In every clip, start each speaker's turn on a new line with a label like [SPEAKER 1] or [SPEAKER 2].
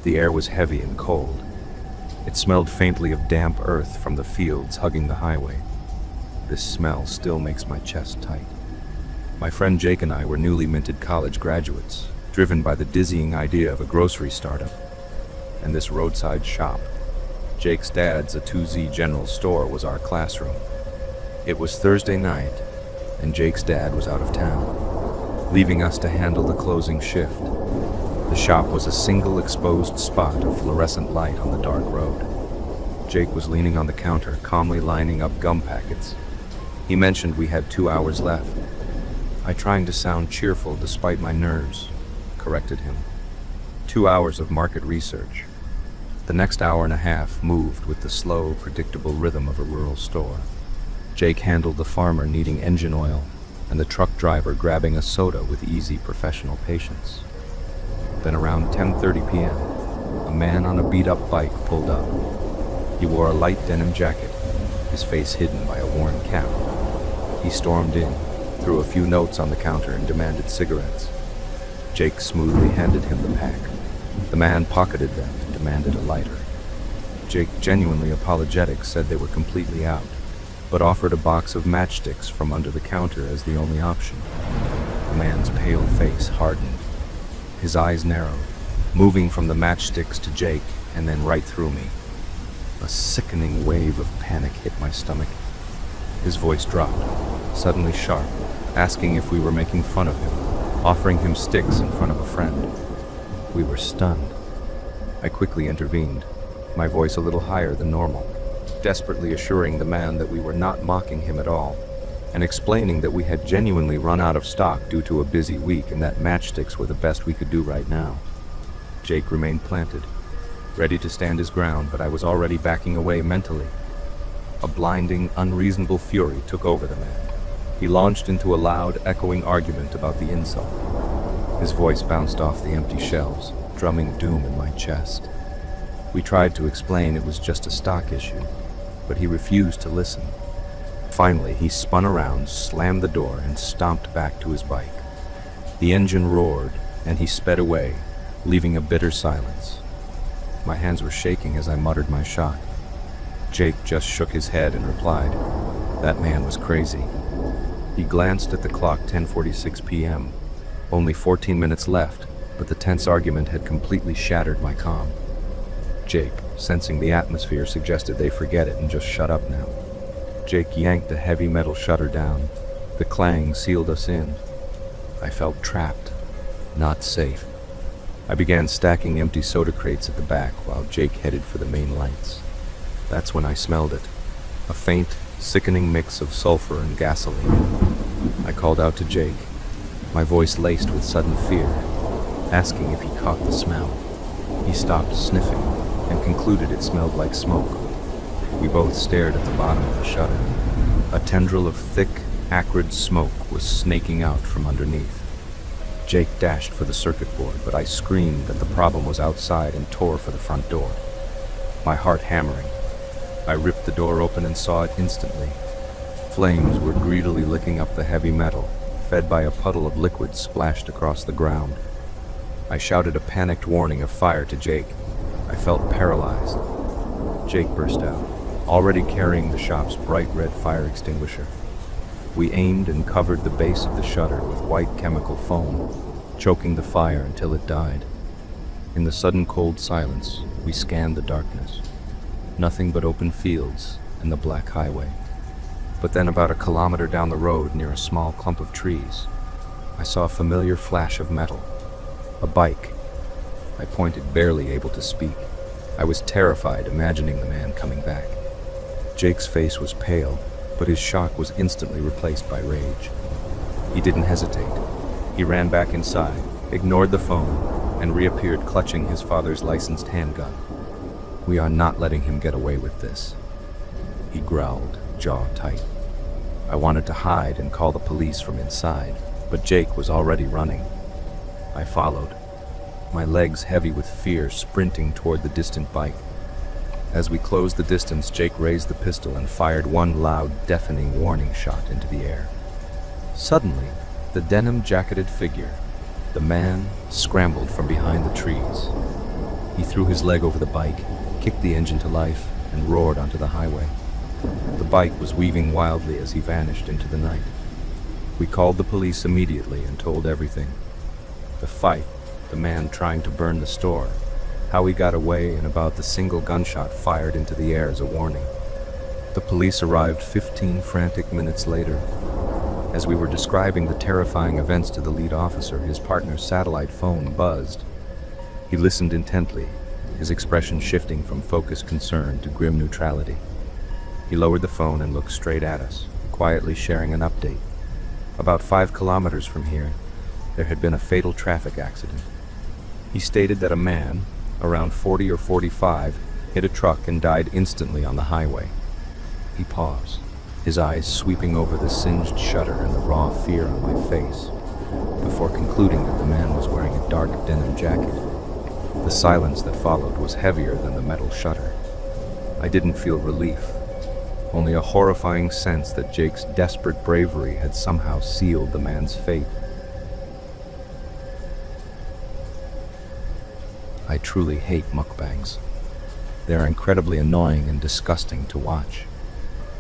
[SPEAKER 1] The air was heavy and cold. It smelled faintly of damp earth from the fields hugging the highway. This smell still makes my chest tight. My friend Jake and I were newly minted college graduates, driven by the dizzying idea of a grocery startup and this roadside shop. Jake's dad's a 2Z general store was our classroom. It was Thursday night, and Jake's dad was out of town, leaving us to handle the closing shift. The shop was a single exposed spot of fluorescent light on the dark road. Jake was leaning on the counter, calmly lining up gum packets. He mentioned we had 2 hours left. I, trying to sound cheerful despite my nerves, corrected him. 2 hours of market research. The next hour and a half moved with the slow, predictable rhythm of a rural store. Jake handled the farmer needing engine oil, and the truck driver grabbing a soda with easy professional patience. Then around 10:30 p.m., a man on a beat-up bike pulled up. He wore a light denim jacket, his face hidden by a worn cap. He stormed in, threw a few notes on the counter, and demanded cigarettes. Jake smoothly handed him the pack. The man pocketed them and demanded a lighter. Jake, genuinely apologetic, said they were completely out, but offered a box of matchsticks from under the counter as the only option. The man's pale face hardened. His eyes narrowed, moving from the matchsticks to Jake and then right through me. A sickening wave of panic hit my stomach. His voice dropped, suddenly sharp, asking if we were making fun of him, offering him sticks in front of a friend. We were stunned. I quickly intervened, my voice a little higher than normal, desperately assuring the man that we were not mocking him at all, and explaining that we had genuinely run out of stock due to a busy week and that matchsticks were the best we could do right now. Jake remained planted, ready to stand his ground, but I was already backing away mentally. A blinding, unreasonable fury took over the man. He launched into a loud, echoing argument about the insult. His voice bounced off the empty shelves, drumming doom in my chest. We tried to explain it was just a stock issue, but he refused to listen. Finally, he spun around, slammed the door, and stomped back to his bike. The engine roared, and he sped away, leaving a bitter silence. My hands were shaking as I muttered my shot. Jake just shook his head and replied, "That man was crazy." He glanced at the clock, 10:46 p.m. Only 14 minutes left, but the tense argument had completely shattered my calm. Jake, sensing the atmosphere, suggested they forget it and just shut up now. Jake yanked a heavy metal shutter down. The clang sealed us in. I felt trapped, not safe. I began stacking empty soda crates at the back while Jake headed for the main lights. That's when I smelled it, a faint, sickening mix of sulfur and gasoline. I called out to Jake, my voice laced with sudden fear, asking if he caught the smell. He stopped sniffing and concluded it smelled like smoke. We both stared at the bottom of the shutter. A tendril of thick, acrid smoke was snaking out from underneath. Jake dashed for the circuit board, but I screamed that the problem was outside and tore for the front door. My heart hammering, I ripped the door open and saw it instantly. Flames were greedily licking up the heavy metal, fed by a puddle of liquid splashed across the ground. I shouted a panicked warning of fire to Jake. I felt paralyzed. Jake burst out, already carrying the shop's bright red fire extinguisher. We aimed and covered the base of the shutter with white chemical foam, choking the fire until it died. In the sudden cold silence, we scanned the darkness. Nothing but open fields and the black highway. But then about a kilometer down the road, near a small clump of trees, I saw a familiar flash of metal. A bike. I pointed, barely able to speak. I was terrified, imagining the man coming back. Jake's face was pale, but his shock was instantly replaced by rage. He didn't hesitate. He ran back inside, ignored the phone, and reappeared clutching his father's licensed handgun. "We are not letting him get away with this," he growled, jaw tight. I wanted to hide and call the police from inside, but Jake was already running. I followed, my legs heavy with fear, sprinting toward the distant bike. As we closed the distance, Jake raised the pistol and fired one loud, deafening warning shot into the air. Suddenly, the denim-jacketed figure, the man, scrambled from behind the trees. He threw threw his leg over the bike, kicked the engine to life, and roared onto the highway. The bike was weaving wildly as he vanished into the night. We called the police immediately and told everything. The fight, the man trying to burn the store, how he got away, and about the single gunshot fired into the air as a warning. The police arrived 15 frantic minutes later. As we were describing the terrifying events to the lead officer, his partner's satellite phone buzzed. He listened intently, his expression shifting from focused concern to grim neutrality. He lowered the phone and looked straight at us, quietly sharing an update. About 5 kilometers from here, there had been a fatal traffic accident. He stated that a man, around 40 or 45, hit a truck and died instantly on the highway. He paused, his eyes sweeping over the singed shutter and the raw fear on my face, before concluding that the man was wearing a dark denim jacket. The silence that followed was heavier than the metal shutter. I didn't feel relief, only a horrifying sense that Jake's desperate bravery had somehow sealed the man's fate. I truly hate mukbangs. They are incredibly annoying and disgusting to watch.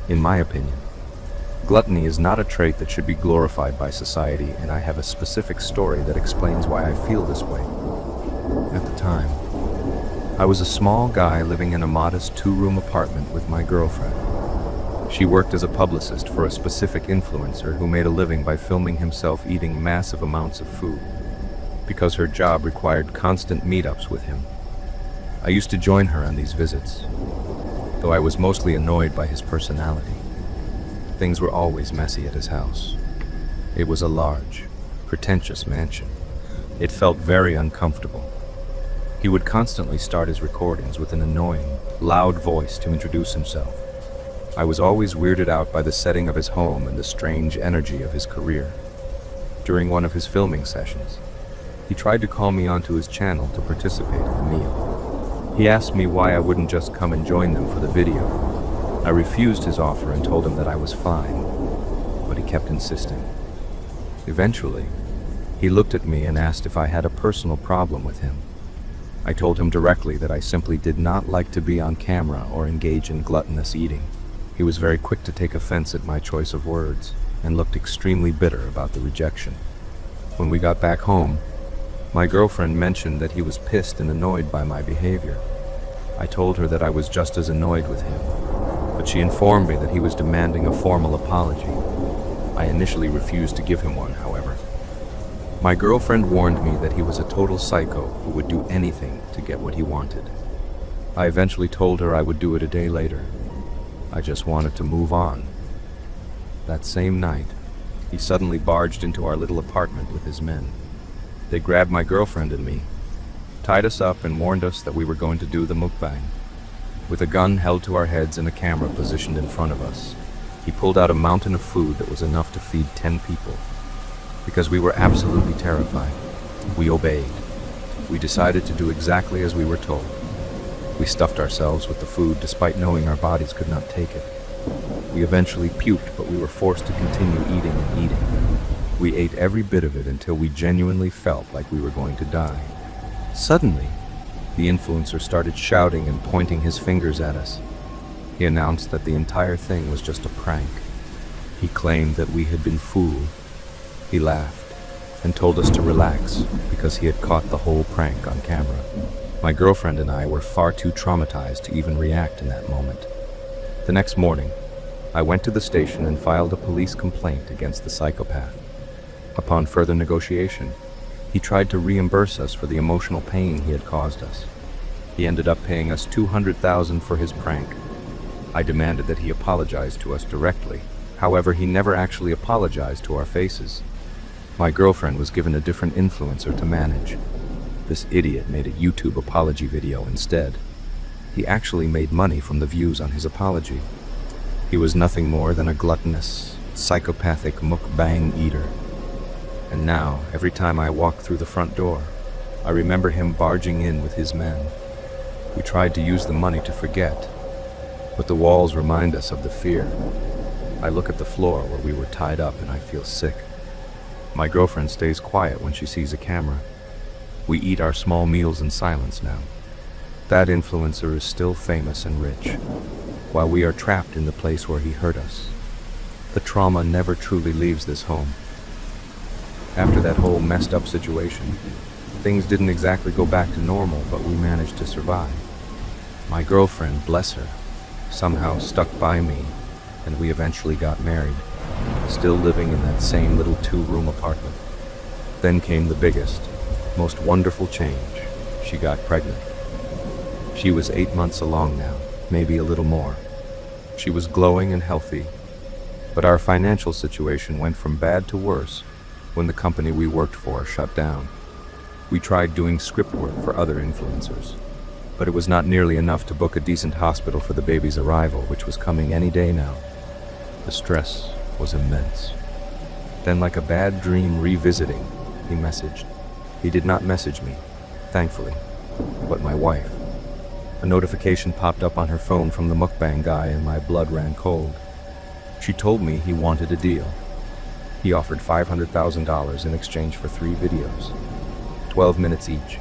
[SPEAKER 1] In my opinion, gluttony is not a trait that should be glorified by society, and I have a specific story that explains why I feel this way. At the time, I was a small guy living in a modest 2-room apartment with my girlfriend. She worked as a publicist for a specific influencer who made a living by filming himself eating massive amounts of food, because her job required constant meetups with him. I used to join her on these visits, though I was mostly annoyed by his personality. Things were always messy at his house. It was a large, pretentious mansion. It felt very uncomfortable. He would constantly start his recordings with an annoying, loud voice to introduce himself. I was always weirded out by the setting of his home and the strange energy of his career. During one of his filming sessions, he tried to call me onto his channel to participate in the meal. He asked me why I wouldn't just come and join them for the video. I refused his offer and told him that I was fine, but he kept insisting. Eventually, he looked at me and asked if I had a personal problem with him. I told him directly that I simply did not like to be on camera or engage in gluttonous eating. He was very quick to take offense at my choice of words and looked extremely bitter about the rejection. When we got back home, my girlfriend mentioned that he was pissed and annoyed by my behavior. I told her that I was just as annoyed with him, but she informed me that he was demanding a formal apology. I initially refused to give him one, however. My girlfriend warned me that he was a total psycho who would do anything to get what he wanted. I eventually told her I would do it a day later. I just wanted to move on. That same night, he suddenly barged into our little apartment with his men. They grabbed my girlfriend and me, tied us up, and warned us that we were going to do the mukbang. With a gun held to our heads and a camera positioned in front of us, he pulled out a mountain of food that was enough to feed 10 people. Because we were absolutely terrified, we obeyed. We decided to do exactly as we were told. We stuffed ourselves with the food despite knowing our bodies could not take it. We eventually puked, but we were forced to continue eating and eating. We ate every bit of it until we genuinely felt like we were going to die. Suddenly, the influencer started shouting and pointing his fingers at us. He announced that the entire thing was just a prank. He claimed that we had been fooled. He laughed and told us to relax because he had caught the whole prank on camera. My girlfriend and I were far too traumatized to even react in that moment. The next morning, I went to the station and filed a police complaint against the psychopath. Upon further negotiation, he tried to reimburse us for the emotional pain he had caused us. He ended up paying us $200,000 for his prank. I demanded that he apologize to us directly. However, he never actually apologized to our faces. My girlfriend was given a different influencer to manage. This idiot made a YouTube apology video instead. He actually made money from the views on his apology. He was nothing more than a gluttonous, psychopathic mukbang eater. And now, every time I walk through the front door, I remember him barging in with his men. We tried to use the money to forget, but the walls remind us of the fear. I look at the floor where we were tied up and I feel sick. My girlfriend stays quiet when she sees a camera. We eat our small meals in silence now. That influencer is still famous and rich, while we are trapped in the place where he hurt us. The trauma never truly leaves this home. After that whole messed up situation, things didn't exactly go back to normal, but we managed to survive. My girlfriend, bless her, somehow stuck by me, and we eventually got married, still living in that same little 2-room apartment. Then came the biggest, most wonderful change. She got pregnant. She was 8 months along now, maybe a little more. She was glowing and healthy, but our financial situation went from bad to worse when the company we worked for shut down. We tried doing script work for other influencers, but it was not nearly enough to book a decent hospital for the baby's arrival, which was coming any day now. The stress was immense. Then, like a bad dream revisiting, he messaged. He did not message me, thankfully, but my wife. A notification popped up on her phone from the mukbang guy and my blood ran cold. She told me he wanted a deal. He offered $500,000 in exchange for 3 videos, 12 minutes each.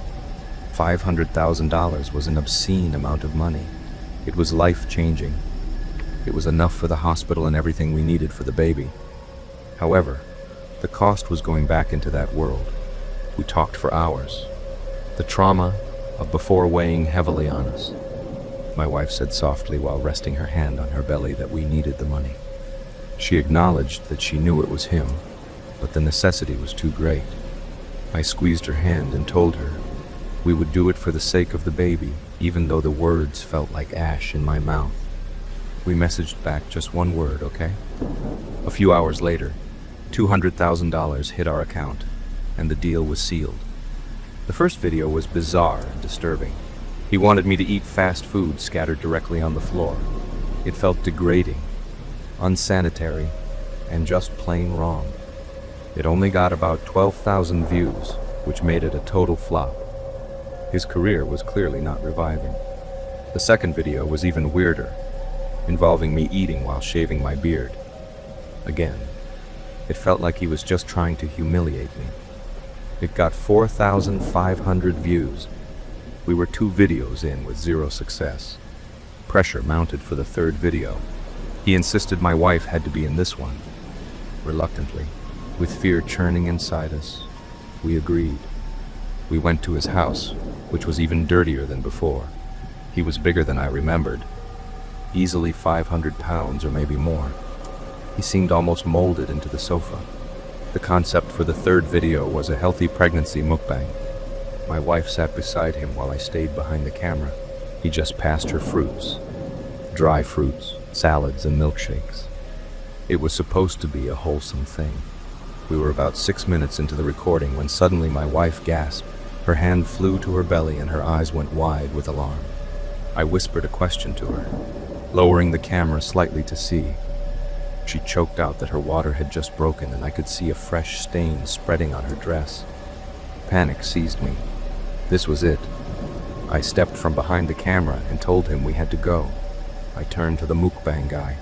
[SPEAKER 1] $500,000 was an obscene amount of money. It was life-changing. It was enough for the hospital and everything we needed for the baby. However, the cost was going back into that world. We talked for hours. The trauma of before weighing heavily on us. My wife said softly while resting her hand on her belly that we needed the money. She acknowledged that she knew it was him, but the necessity was too great. I squeezed her hand and told her we would do it for the sake of the baby, even though the words felt like ash in my mouth. We messaged back just one word, okay? A few hours later, $200,000 hit our account, and the deal was sealed. The first video was bizarre and disturbing. He wanted me to eat fast food scattered directly on the floor. It felt degrading, unsanitary, and just plain wrong. It only got about 12,000 views, which made it a total flop. His career was clearly not reviving. The second video was even weirder, involving me eating while shaving my beard. Again, it felt like he was just trying to humiliate me. It got 4,500 views. We were 2 videos in with 0 success. Pressure mounted for the third video. He insisted my wife had to be in this one. Reluctantly, with fear churning inside us, we agreed. We went to his house, which was even dirtier than before. He was bigger than I remembered, easily 500 pounds or maybe more. He seemed almost molded into the sofa. The concept for the third video was a healthy pregnancy mukbang. My wife sat beside him while I stayed behind the camera. He just passed her fruits, dry fruits, salads, and milkshakes. It was supposed to be a wholesome thing. We were about 6 minutes into the recording when suddenly my wife gasped. Her hand flew to her belly and her eyes went wide with alarm. I whispered a question to her, lowering the camera slightly to see. She choked out that her water had just broken and I could see a fresh stain spreading on her dress. Panic seized me. This was it. I stepped from behind the camera and told him we had to go. I turned to the mukbang guy,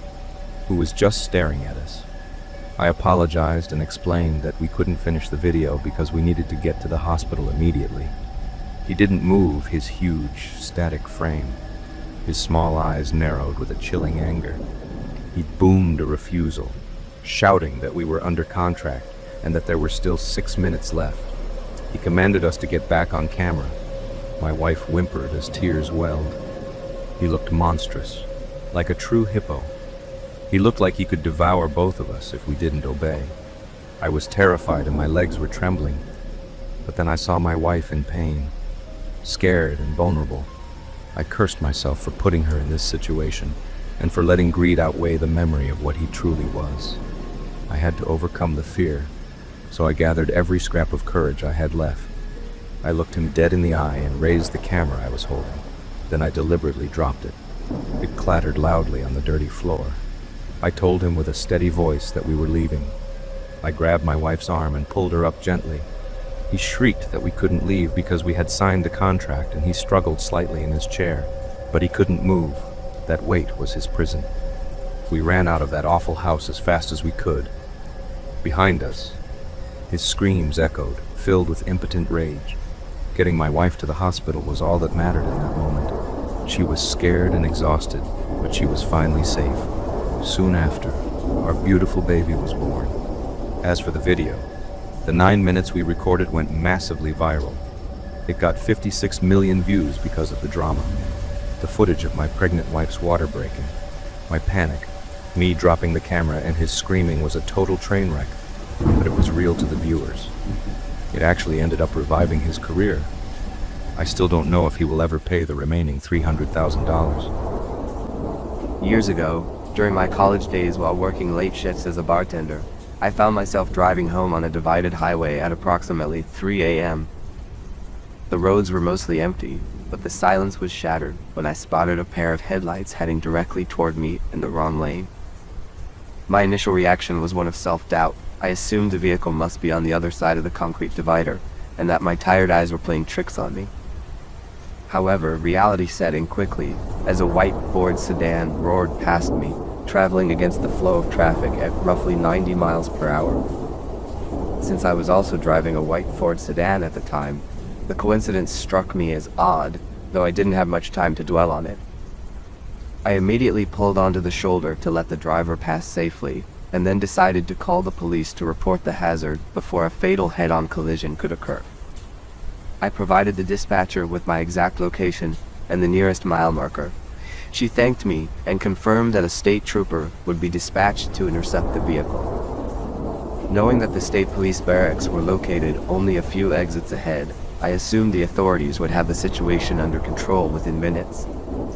[SPEAKER 1] who was just staring at us. I apologized and explained that we couldn't finish the video because we needed to get to the hospital immediately. He didn't move his huge, static frame. His small eyes narrowed with a chilling anger. He boomed a refusal, shouting that we were under contract and that there were still 6 minutes left. He commanded us to get back on camera. My wife whimpered as tears welled. He looked monstrous, like a true hippo. He looked like he could devour both of us if we didn't obey. I was terrified and my legs were trembling, but then I saw my wife in pain, scared and vulnerable. I cursed myself for putting her in this situation and for letting greed outweigh the memory of what he truly was. I had to overcome the fear, so I gathered every scrap of courage I had left. I looked him dead in the eye and raised the camera I was holding. Then I deliberately dropped it. It clattered loudly on the dirty floor. I told him with a steady voice that we were leaving. I grabbed my wife's arm and pulled her up gently. He shrieked that we couldn't leave because we had signed the contract, and he struggled slightly in his chair, but he couldn't move. That weight was his prison. We ran out of that awful house as fast as we could. Behind us, his screams echoed, filled with impotent rage. Getting my wife to the hospital was all that mattered in that moment. She was scared and exhausted, but she was finally safe. Soon after, our beautiful baby was born. As for the video, the 9 minutes we recorded went massively viral. It got 56 million views because of the drama. The footage of my pregnant wife's water breaking, my panic, me dropping the camera and his screaming was a total train wreck, but it was real to the viewers. It actually ended up reviving his career. I still don't know if he will ever pay the remaining $300,000.
[SPEAKER 2] Years ago, during my college days while working late shifts as a bartender, I found myself driving home on a divided highway at approximately 3 a.m. The roads were mostly empty, but the silence was shattered when I spotted a pair of headlights heading directly toward me in the wrong lane. My initial reaction was one of self-doubt. I assumed the vehicle must be on the other side of the concrete divider, and that my tired eyes were playing tricks on me. However, reality set in quickly as a white Ford sedan roared past me, traveling against the flow of traffic at roughly 90 miles per hour. Since I was also driving a white Ford sedan at the time, the coincidence struck me as odd, though I didn't have much time to dwell on it. I immediately pulled onto the shoulder to let the driver pass safely, and then decided to call the police to report the hazard before a fatal head-on collision could occur. I provided the dispatcher with my exact location and the nearest mile marker. She thanked me and confirmed that a state trooper would be dispatched to intercept the vehicle. Knowing that the state police barracks were located only a few exits ahead, I assumed the authorities would have the situation under control within minutes.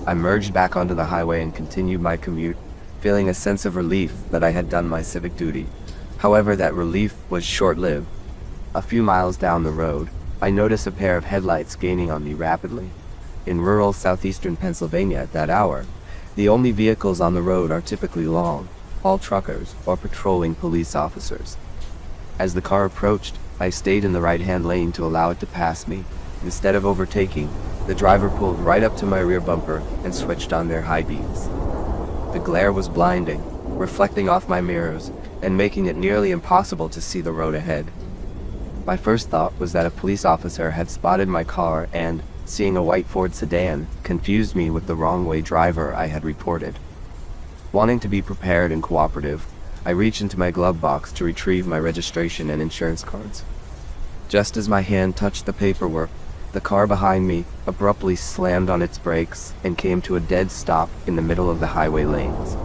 [SPEAKER 2] I merged back onto the highway and continued my commute, feeling a sense of relief that I had done my civic duty. However, that relief was short-lived. A few miles down the road, I noticed a pair of headlights gaining on me rapidly. In rural southeastern Pennsylvania at that hour, the only vehicles on the road are typically long, haul truckers or patrolling police officers. As the car approached, I stayed in the right-hand lane to allow it to pass me. Instead of overtaking, the driver pulled right up to my rear bumper and switched on their high beams. The glare was blinding, reflecting off my mirrors and making it nearly impossible to see the road ahead. My first thought was that a police officer had spotted my car and, seeing a white Ford sedan, confused me with the wrong-way driver I had reported. Wanting to be prepared and cooperative, I reached into my glove box to retrieve my registration and insurance cards. Just as my hand touched the paperwork, the car behind me abruptly slammed on its brakes and came to a dead stop in the middle of the highway lanes.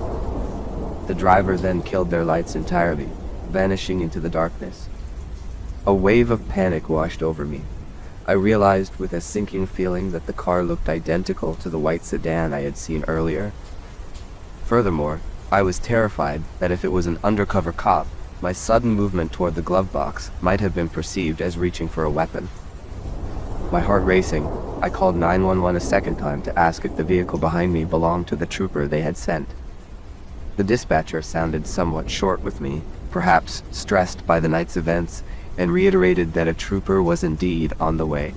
[SPEAKER 2] The driver then killed their lights entirely, vanishing into the darkness. A wave of panic washed over me. I realized with a sinking feeling that the car looked identical to the white sedan I had seen earlier. Furthermore, I was terrified that if it was an undercover cop, my sudden movement toward the glove box might have been perceived as reaching for a weapon. My heart racing, I called 911 a second time to ask if the vehicle behind me belonged to the trooper they had sent. The dispatcher sounded somewhat short with me, perhaps stressed by the night's events, and reiterated that a trooper was indeed on the way.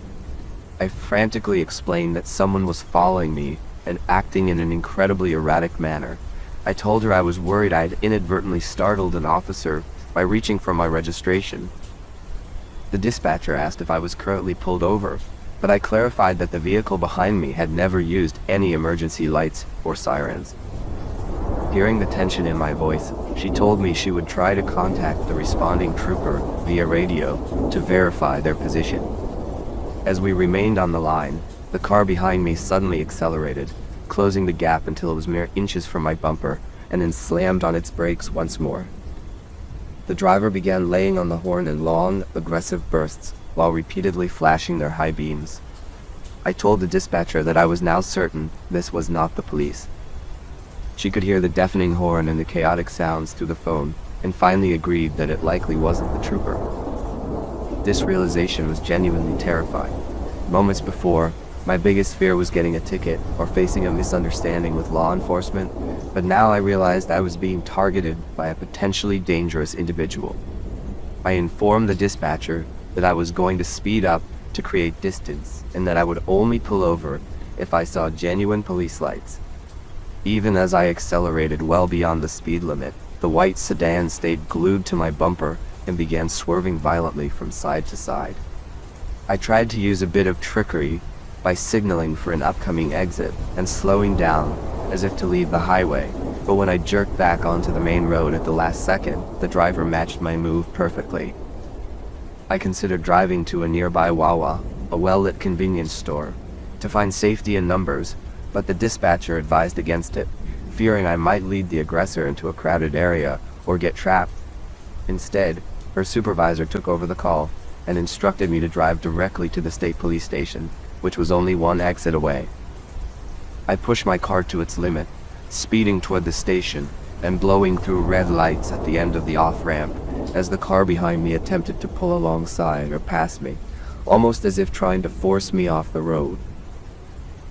[SPEAKER 2] I frantically explained that someone was following me and acting in an incredibly erratic manner. I told her I was worried I had inadvertently startled an officer by reaching for my registration. The dispatcher asked if I was currently pulled over, but I clarified that the vehicle behind me had never used any emergency lights or sirens. Hearing the tension in my voice, she told me she would try to contact the responding trooper via radio to verify their position. As we remained on the line, the car behind me suddenly accelerated, closing the gap until it was mere inches from my bumper, and then slammed on its brakes once more. The driver began laying on the horn in long, aggressive bursts, while repeatedly flashing their high beams. I told the dispatcher that I was now certain this was not the police. She could hear the deafening horn and the chaotic sounds through the phone, and finally agreed that it likely wasn't the trooper. This realization was genuinely terrifying. Moments before, my biggest fear was getting a ticket or facing a misunderstanding with law enforcement, but now I realized I was being targeted by a potentially dangerous individual. I informed the dispatcher that I was going to speed up to create distance and that I would only pull over if I saw genuine police lights. Even as I accelerated well beyond the speed limit, the white sedan stayed glued to my bumper and began swerving violently from side to side. I tried to use a bit of trickery, by signaling for an upcoming exit and slowing down as if to leave the highway, but when I jerked back onto the main road at the last second, the driver matched my move perfectly. I considered driving to a nearby Wawa, a well-lit convenience store, to find safety in numbers, but the dispatcher advised against it, fearing I might lead the aggressor into a crowded area or get trapped. Instead, her supervisor took over the call and instructed me to drive directly to the state police station, which was only one exit away. I pushed my car to its limit, speeding toward the station and blowing through red lights at the end of the off-ramp as the car behind me attempted to pull alongside or pass me, almost as if trying to force me off the road.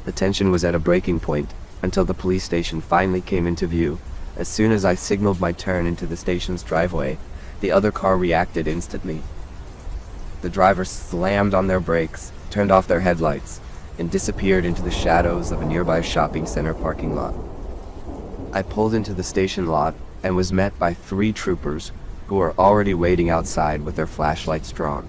[SPEAKER 2] The tension was at a breaking point until the police station finally came into view. As soon as I signaled my turn into the station's driveway, the other car reacted instantly. The drivers slammed on their brakes, turned off their headlights, and disappeared into the shadows of a nearby shopping center parking lot. I pulled into the station lot and was met by 3 troopers who were already waiting outside with their flashlights drawn.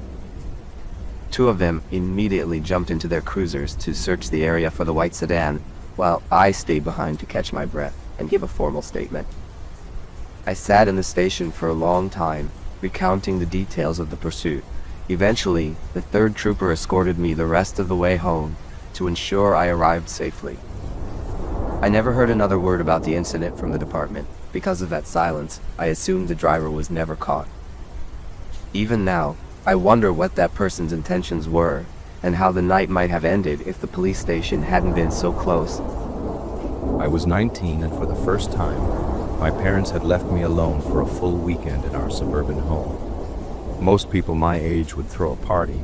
[SPEAKER 2] 2 of them immediately jumped into their cruisers to search the area for the white sedan, while I stayed behind to catch my breath and give a formal statement. I sat in the station for a long time, recounting the details of the pursuit. Eventually, the 3rd trooper escorted me the rest of the way home to ensure I arrived safely. I never heard another word about the incident from the department. Because of that silence, I assumed the driver was never caught. Even now, I wonder what that person's intentions were, and how the night might have ended if the police station hadn't been so close.
[SPEAKER 1] I was 19, and for the first time, my parents had left me alone for a full weekend in our suburban home. Most people my age would throw a party,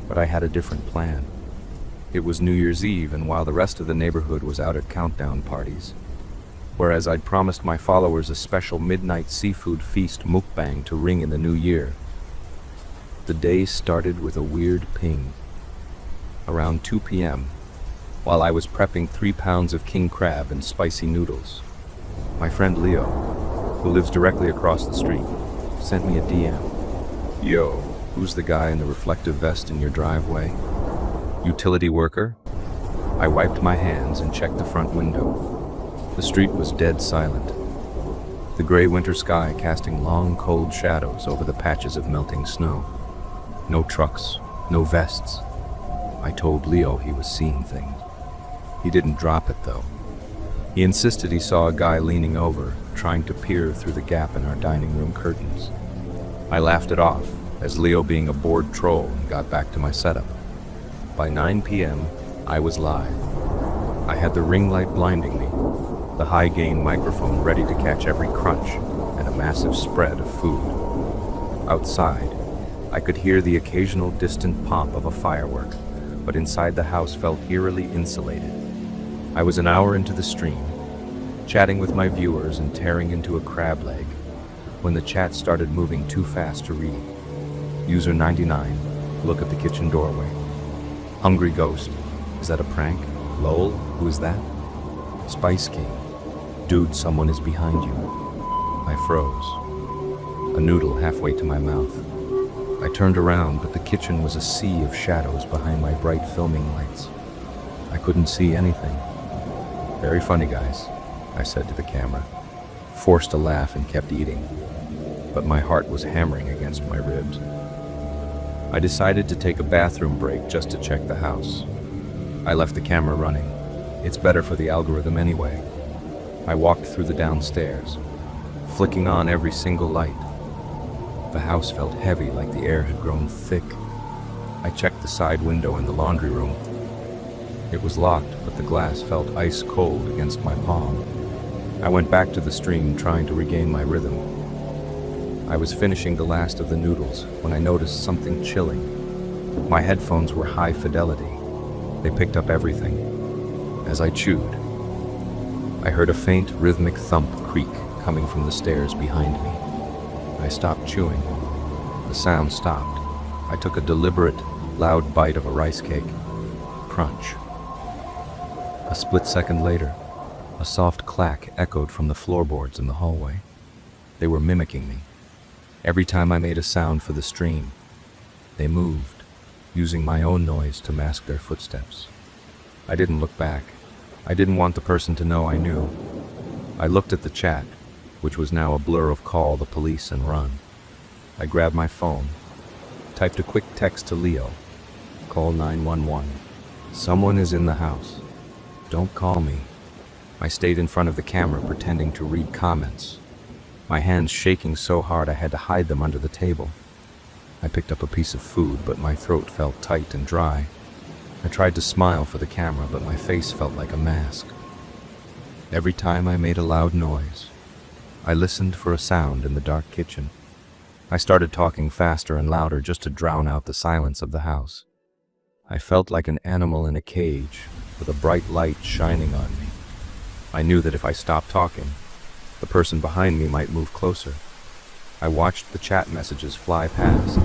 [SPEAKER 1] but I had a different plan. It was New Year's Eve, and while the rest of the neighborhood was out at countdown parties, whereas I'd promised my followers a special midnight seafood feast mukbang to ring in the new year, the day started with a weird ping. Around 2 p.m., while I was prepping 3 pounds of king crab and spicy noodles, my friend Leo, who lives directly across the street, sent me a DM. "Yo, who's the guy in the reflective vest in your driveway? Utility worker?" I wiped my hands and checked the front window. The street was dead silent, the gray winter sky casting long, cold shadows over the patches of melting snow. No trucks, no vests. I told Leo he was seeing things. He didn't drop it, though. He insisted he saw a guy leaning over, trying to peer through the gap in our dining room curtains. I laughed it off, as Leo being a bored troll, and got back to my setup. By 9 p.m., I was live. I had the ring light blinding me, the high-gain microphone ready to catch every crunch, and a massive spread of food. Outside, I could hear the occasional distant pop of a firework, but inside the house felt eerily insulated. I was an hour into the stream, chatting with my viewers and tearing into a crab leg, when the chat started moving too fast to read. User 99, look at the kitchen doorway. Hungry ghost, is that a prank? Lol, who is that? Spice King, dude, someone is behind you. I froze, a noodle halfway to my mouth. I turned around, but the kitchen was a sea of shadows behind my bright filming lights. I couldn't see anything. Very funny, guys, I said to the camera, forced a laugh and kept eating, but my heart was hammering against my ribs. I decided to take a bathroom break just to check the house. I left the camera running. It's better for the algorithm anyway. I walked through the downstairs, flicking on every single light. The house felt heavy, like the air had grown thick. I checked the side window in the laundry room. It was locked, but the glass felt ice cold against my palm. I went back to the stream, trying to regain my rhythm. I was finishing the last of the noodles when I noticed something chilling. My headphones were high fidelity. They picked up everything. As I chewed, I heard a faint, rhythmic thump creak coming from the stairs behind me. I stopped chewing. The sound stopped. I took a deliberate, loud bite of a rice cake. Crunch. A split second later, a soft clack echoed from the floorboards in the hallway. They were mimicking me. Every time I made a sound for the stream, they moved, using my own noise to mask their footsteps. I didn't look back. I didn't want the person to know I knew. I looked at the chat, which was now a blur of call the police and run. I grabbed my phone, typed a quick text to Leo. Call 911. Someone is in the house. Don't call me. I stayed in front of the camera pretending to read comments, my hands shaking so hard I had to hide them under the table. I picked up a piece of food, but my throat felt tight and dry. I tried to smile for the camera, but my face felt like a mask. Every time I made a loud noise, I listened for a sound in the dark kitchen. I started talking faster and louder just to drown out the silence of the house. I felt like an animal in a cage with a bright light shining on me. I knew that if I stopped talking, the person behind me might move closer. I watched the chat messages fly past.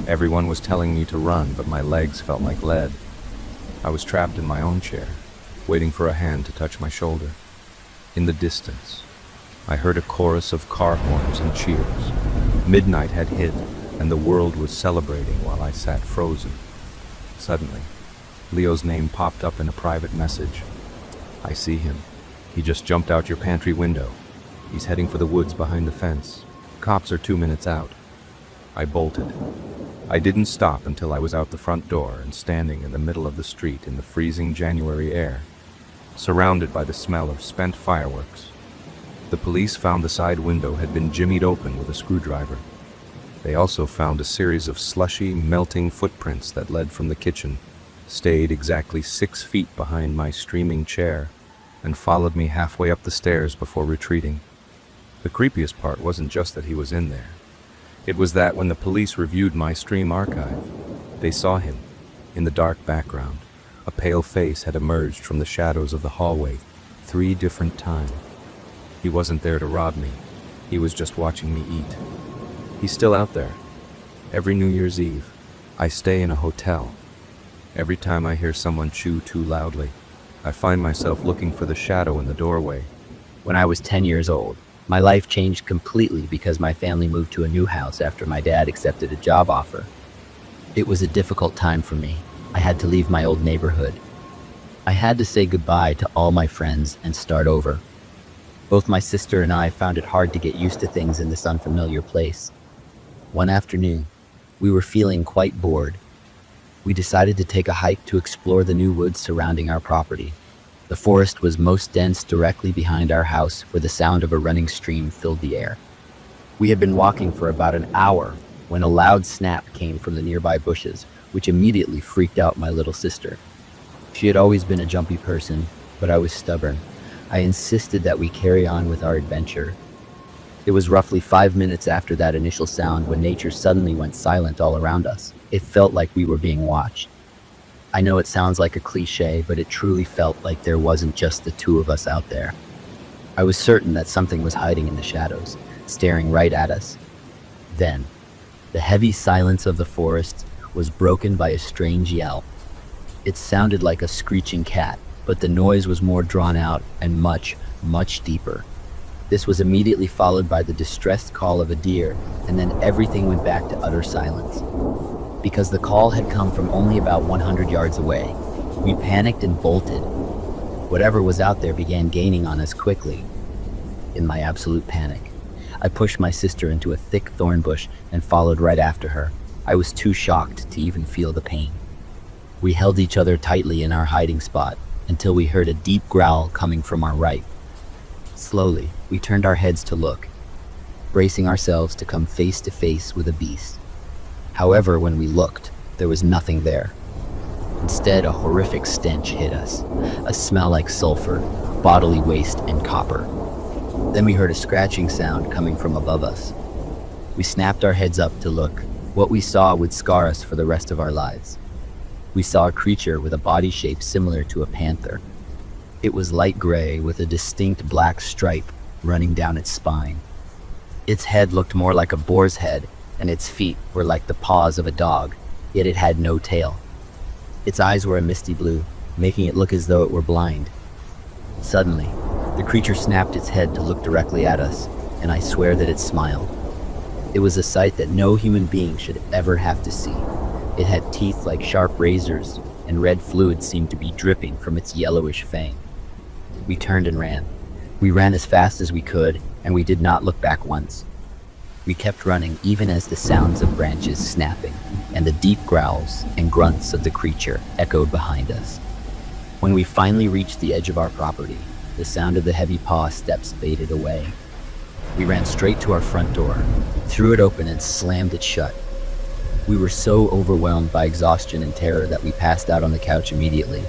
[SPEAKER 1] Everyone was telling me to run, but my legs felt like lead. I was trapped in my own chair, waiting for a hand to touch my shoulder. In the distance, I heard a chorus of car horns and cheers. Midnight had hit, and the world was celebrating while I sat frozen. Suddenly, Leo's name popped up in a private message. I see him. He just jumped out your pantry window. He's heading for the woods behind the fence. Cops are 2 minutes out. I bolted. I didn't stop until I was out the front door and standing in the middle of the street in the freezing January air, surrounded by the smell of spent fireworks. The police found the side window had been jimmied open with a screwdriver. They also found a series of slushy, melting footprints that led from the kitchen, stayed exactly 6 feet behind my streaming chair, and followed me halfway up the stairs before retreating. The creepiest part wasn't just that he was in there. It was that when the police reviewed my stream archive, they saw him in the dark background. A pale face had emerged from the shadows of the hallway 3 different times. He wasn't there to rob me. He was just watching me eat. He's still out there. Every New Year's Eve, I stay in a hotel. Every time I hear someone chew too loudly, I find myself looking for the shadow in the doorway.
[SPEAKER 3] When I was 10 years old, my life changed completely because my family moved to a new house after my dad accepted a job offer. It was a difficult time for me. I had to leave my old neighborhood. I had to say goodbye to all my friends and start over. Both my sister and I found it hard to get used to things in this unfamiliar place. One afternoon, we were feeling quite bored. We decided to take a hike to explore the new woods surrounding our property. The forest was most dense directly behind our house, where the sound of a running stream filled the air. We had been walking for about an hour when a loud snap came from the nearby bushes, which immediately freaked out my little sister. She had always been a jumpy person, but I was stubborn. I insisted that we carry on with our adventure. It was roughly 5 minutes after that initial sound when nature suddenly went silent all around us. It felt like we were being watched. I know it sounds like a cliche, but it truly felt like there wasn't just the 2 of us out there. I was certain that something was hiding in the shadows, staring right at us. Then, the heavy silence of the forest was broken by a strange yell. It sounded like a screeching cat, but the noise was more drawn out and much, much deeper. This was immediately followed by the distressed call of a deer, and then everything went back to utter silence. Because the call had come from only about 100 yards away, we panicked and bolted. Whatever was out there began gaining on us quickly. In my absolute panic, I pushed my sister into a thick thorn bush and followed right after her. I was too shocked to even feel the pain. We held each other tightly in our hiding spot until we heard a deep growl coming from our right. Slowly, we turned our heads to look, bracing ourselves to come face to face with a beast. However, when we looked, there was nothing there. Instead, a horrific stench hit us, a smell like sulfur, bodily waste, and copper. Then we heard a scratching sound coming from above us. We snapped our heads up to look. What we saw would scar us for the rest of our lives. We saw a creature with a body shape similar to a panther. It was light gray with a distinct black stripe running down its spine. Its head looked more like a boar's head, and its feet were like the paws of a dog, yet it had no tail. Its eyes were a misty blue, making it look as though it were blind. Suddenly, the creature snapped its head to look directly at us, and I swear that it smiled. It was a sight that no human being should ever have to see. It had teeth like sharp razors, and red fluid seemed to be dripping from its yellowish fang. We turned and ran. We ran as fast as we could, and we did not look back once. We kept running even as the sounds of branches snapping and the deep growls and grunts of the creature echoed behind us. When we finally reached the edge of our property, the sound of the heavy paw steps faded away. We ran straight to our front door, threw it open and slammed it shut. We were so overwhelmed by exhaustion and terror that we passed out on the couch immediately.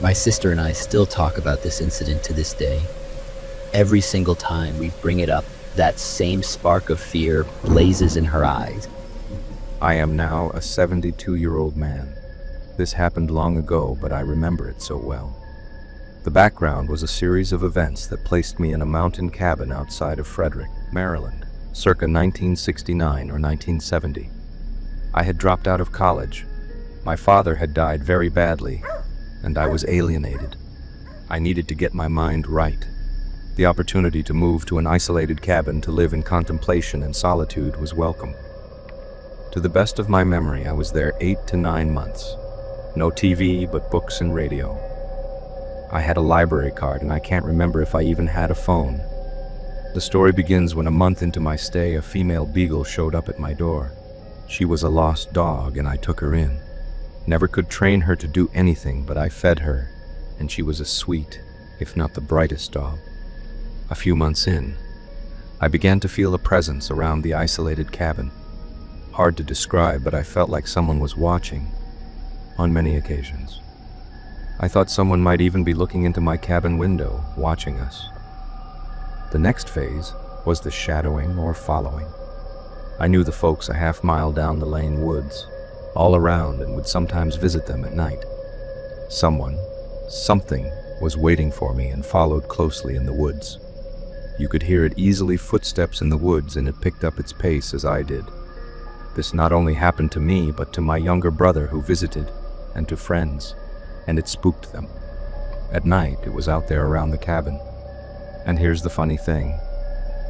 [SPEAKER 3] My sister and I still talk about this incident to this day. Every single time we bring it up, that same spark of fear blazes in her eyes.
[SPEAKER 1] I am now a 72-year-old man. This happened long ago, but I remember it so well. The background was a series of events that placed me in a mountain cabin outside of Frederick, Maryland, circa 1969 or 1970. I had dropped out of college. My father had died very badly, and I was alienated. I needed to get my mind right. The opportunity to move to an isolated cabin to live in contemplation and solitude was welcome. To the best of my memory, I was there 8 to 9 months. No TV, but books and radio. I had a library card, and I can't remember if I even had a phone. The story begins when a month into my stay, a female beagle showed up at my door. She was a lost dog, and I took her in. Never could train her to do anything, but I fed her, and she was a sweet, if not the brightest dog. A few months in, I began to feel a presence around the isolated cabin. Hard to describe, but I felt like someone was watching, on many occasions. I thought someone might even be looking into my cabin window, watching us. The next phase was the shadowing or following. I knew the folks a half-mile down the lane woods, all around, and would sometimes visit them at night. Something was waiting for me and followed closely in the woods. You could hear it easily footsteps in the woods, and it picked up its pace as I did. This not only happened to me, but to my younger brother who visited, and to friends, and it spooked them. At night, it was out there around the cabin. And here's the funny thing.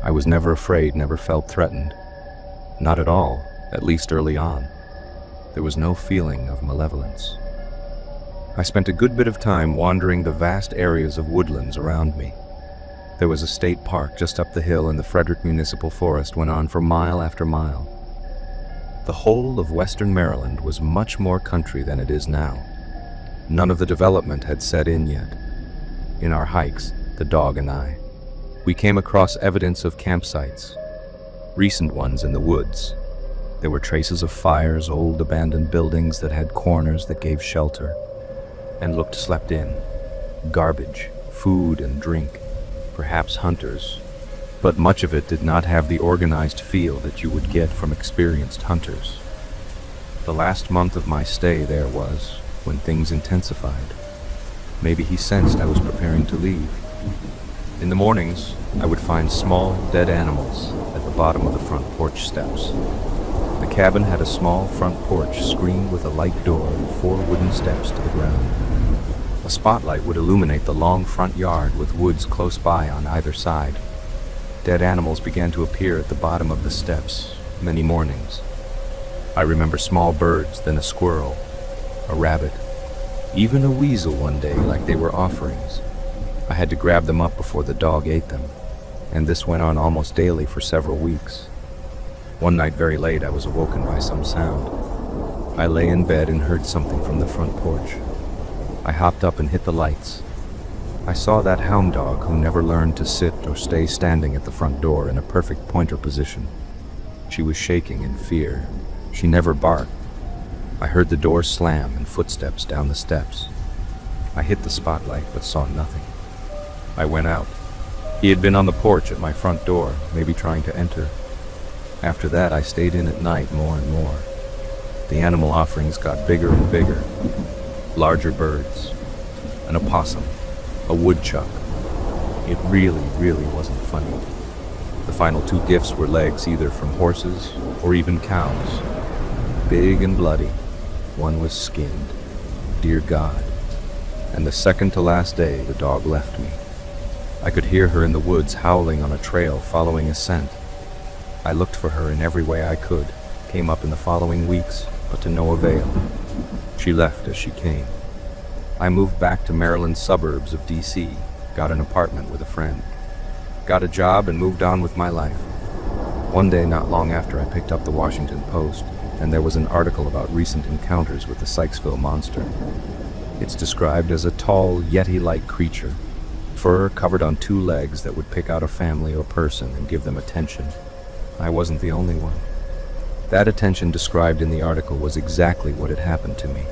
[SPEAKER 1] I was never afraid, never felt threatened. Not at all, at least early on. There was no feeling of malevolence. I spent a good bit of time wandering the vast areas of woodlands around me. There was a state park just up the hill, and the Frederick Municipal Forest went on for mile after mile. The whole of western Maryland was much more country than it is now. None of the development had set in yet. In our hikes, the dog and I, we came across evidence of campsites, recent ones in the woods. There were traces of fires, old abandoned buildings that had corners that gave shelter and looked slept in, garbage, food and drink, perhaps hunters. But much of it did not have the organized feel that you would get from experienced hunters. The last month of my stay there was when things intensified. Maybe he sensed I was preparing to leave. In the mornings, I would find small, dead animals at the bottom of the front porch steps. The cabin had a small front porch screened with a light door and 4 wooden steps to the ground. A spotlight would illuminate the long front yard with woods close by on either side. Dead animals began to appear at the bottom of the steps many mornings. I remember small birds, then a squirrel, a rabbit, even a weasel one day like they were offerings. I had to grab them up before the dog ate them, and this went on almost daily for several weeks. One night very late, I was awoken by some sound. I lay in bed and heard something from the front porch. I hopped up and hit the lights. I saw that hound dog who never learned to sit or stay standing at the front door in a perfect pointer position. She was shaking in fear. She never barked. I heard the door slam and footsteps down the steps. I hit the spotlight but saw nothing. I went out. He had been on the porch at my front door, maybe trying to enter. After that, I stayed in at night more and more. The animal offerings got bigger and bigger. Larger birds, an opossum, a woodchuck. It really wasn't funny. The final 2 gifts were legs either from horses or even cows. Big and bloody. One was skinned. Dear God. And the second to last day, the dog left me. I could hear her in the woods howling on a trail following a scent. I looked for her in every way I could, came up in the following weeks, but to no avail. She left as she came. I moved back to Maryland's suburbs of DC, got an apartment with a friend, got a job and moved on with my life. One day, not long after, I picked up the Washington Post, and there was an article about recent encounters with the Sykesville monster. It's described as a tall, Yeti-like creature, fur covered on two legs that would pick out a family or person and give them attention. I wasn't the only one. That attention described in the article was exactly what had happened to me,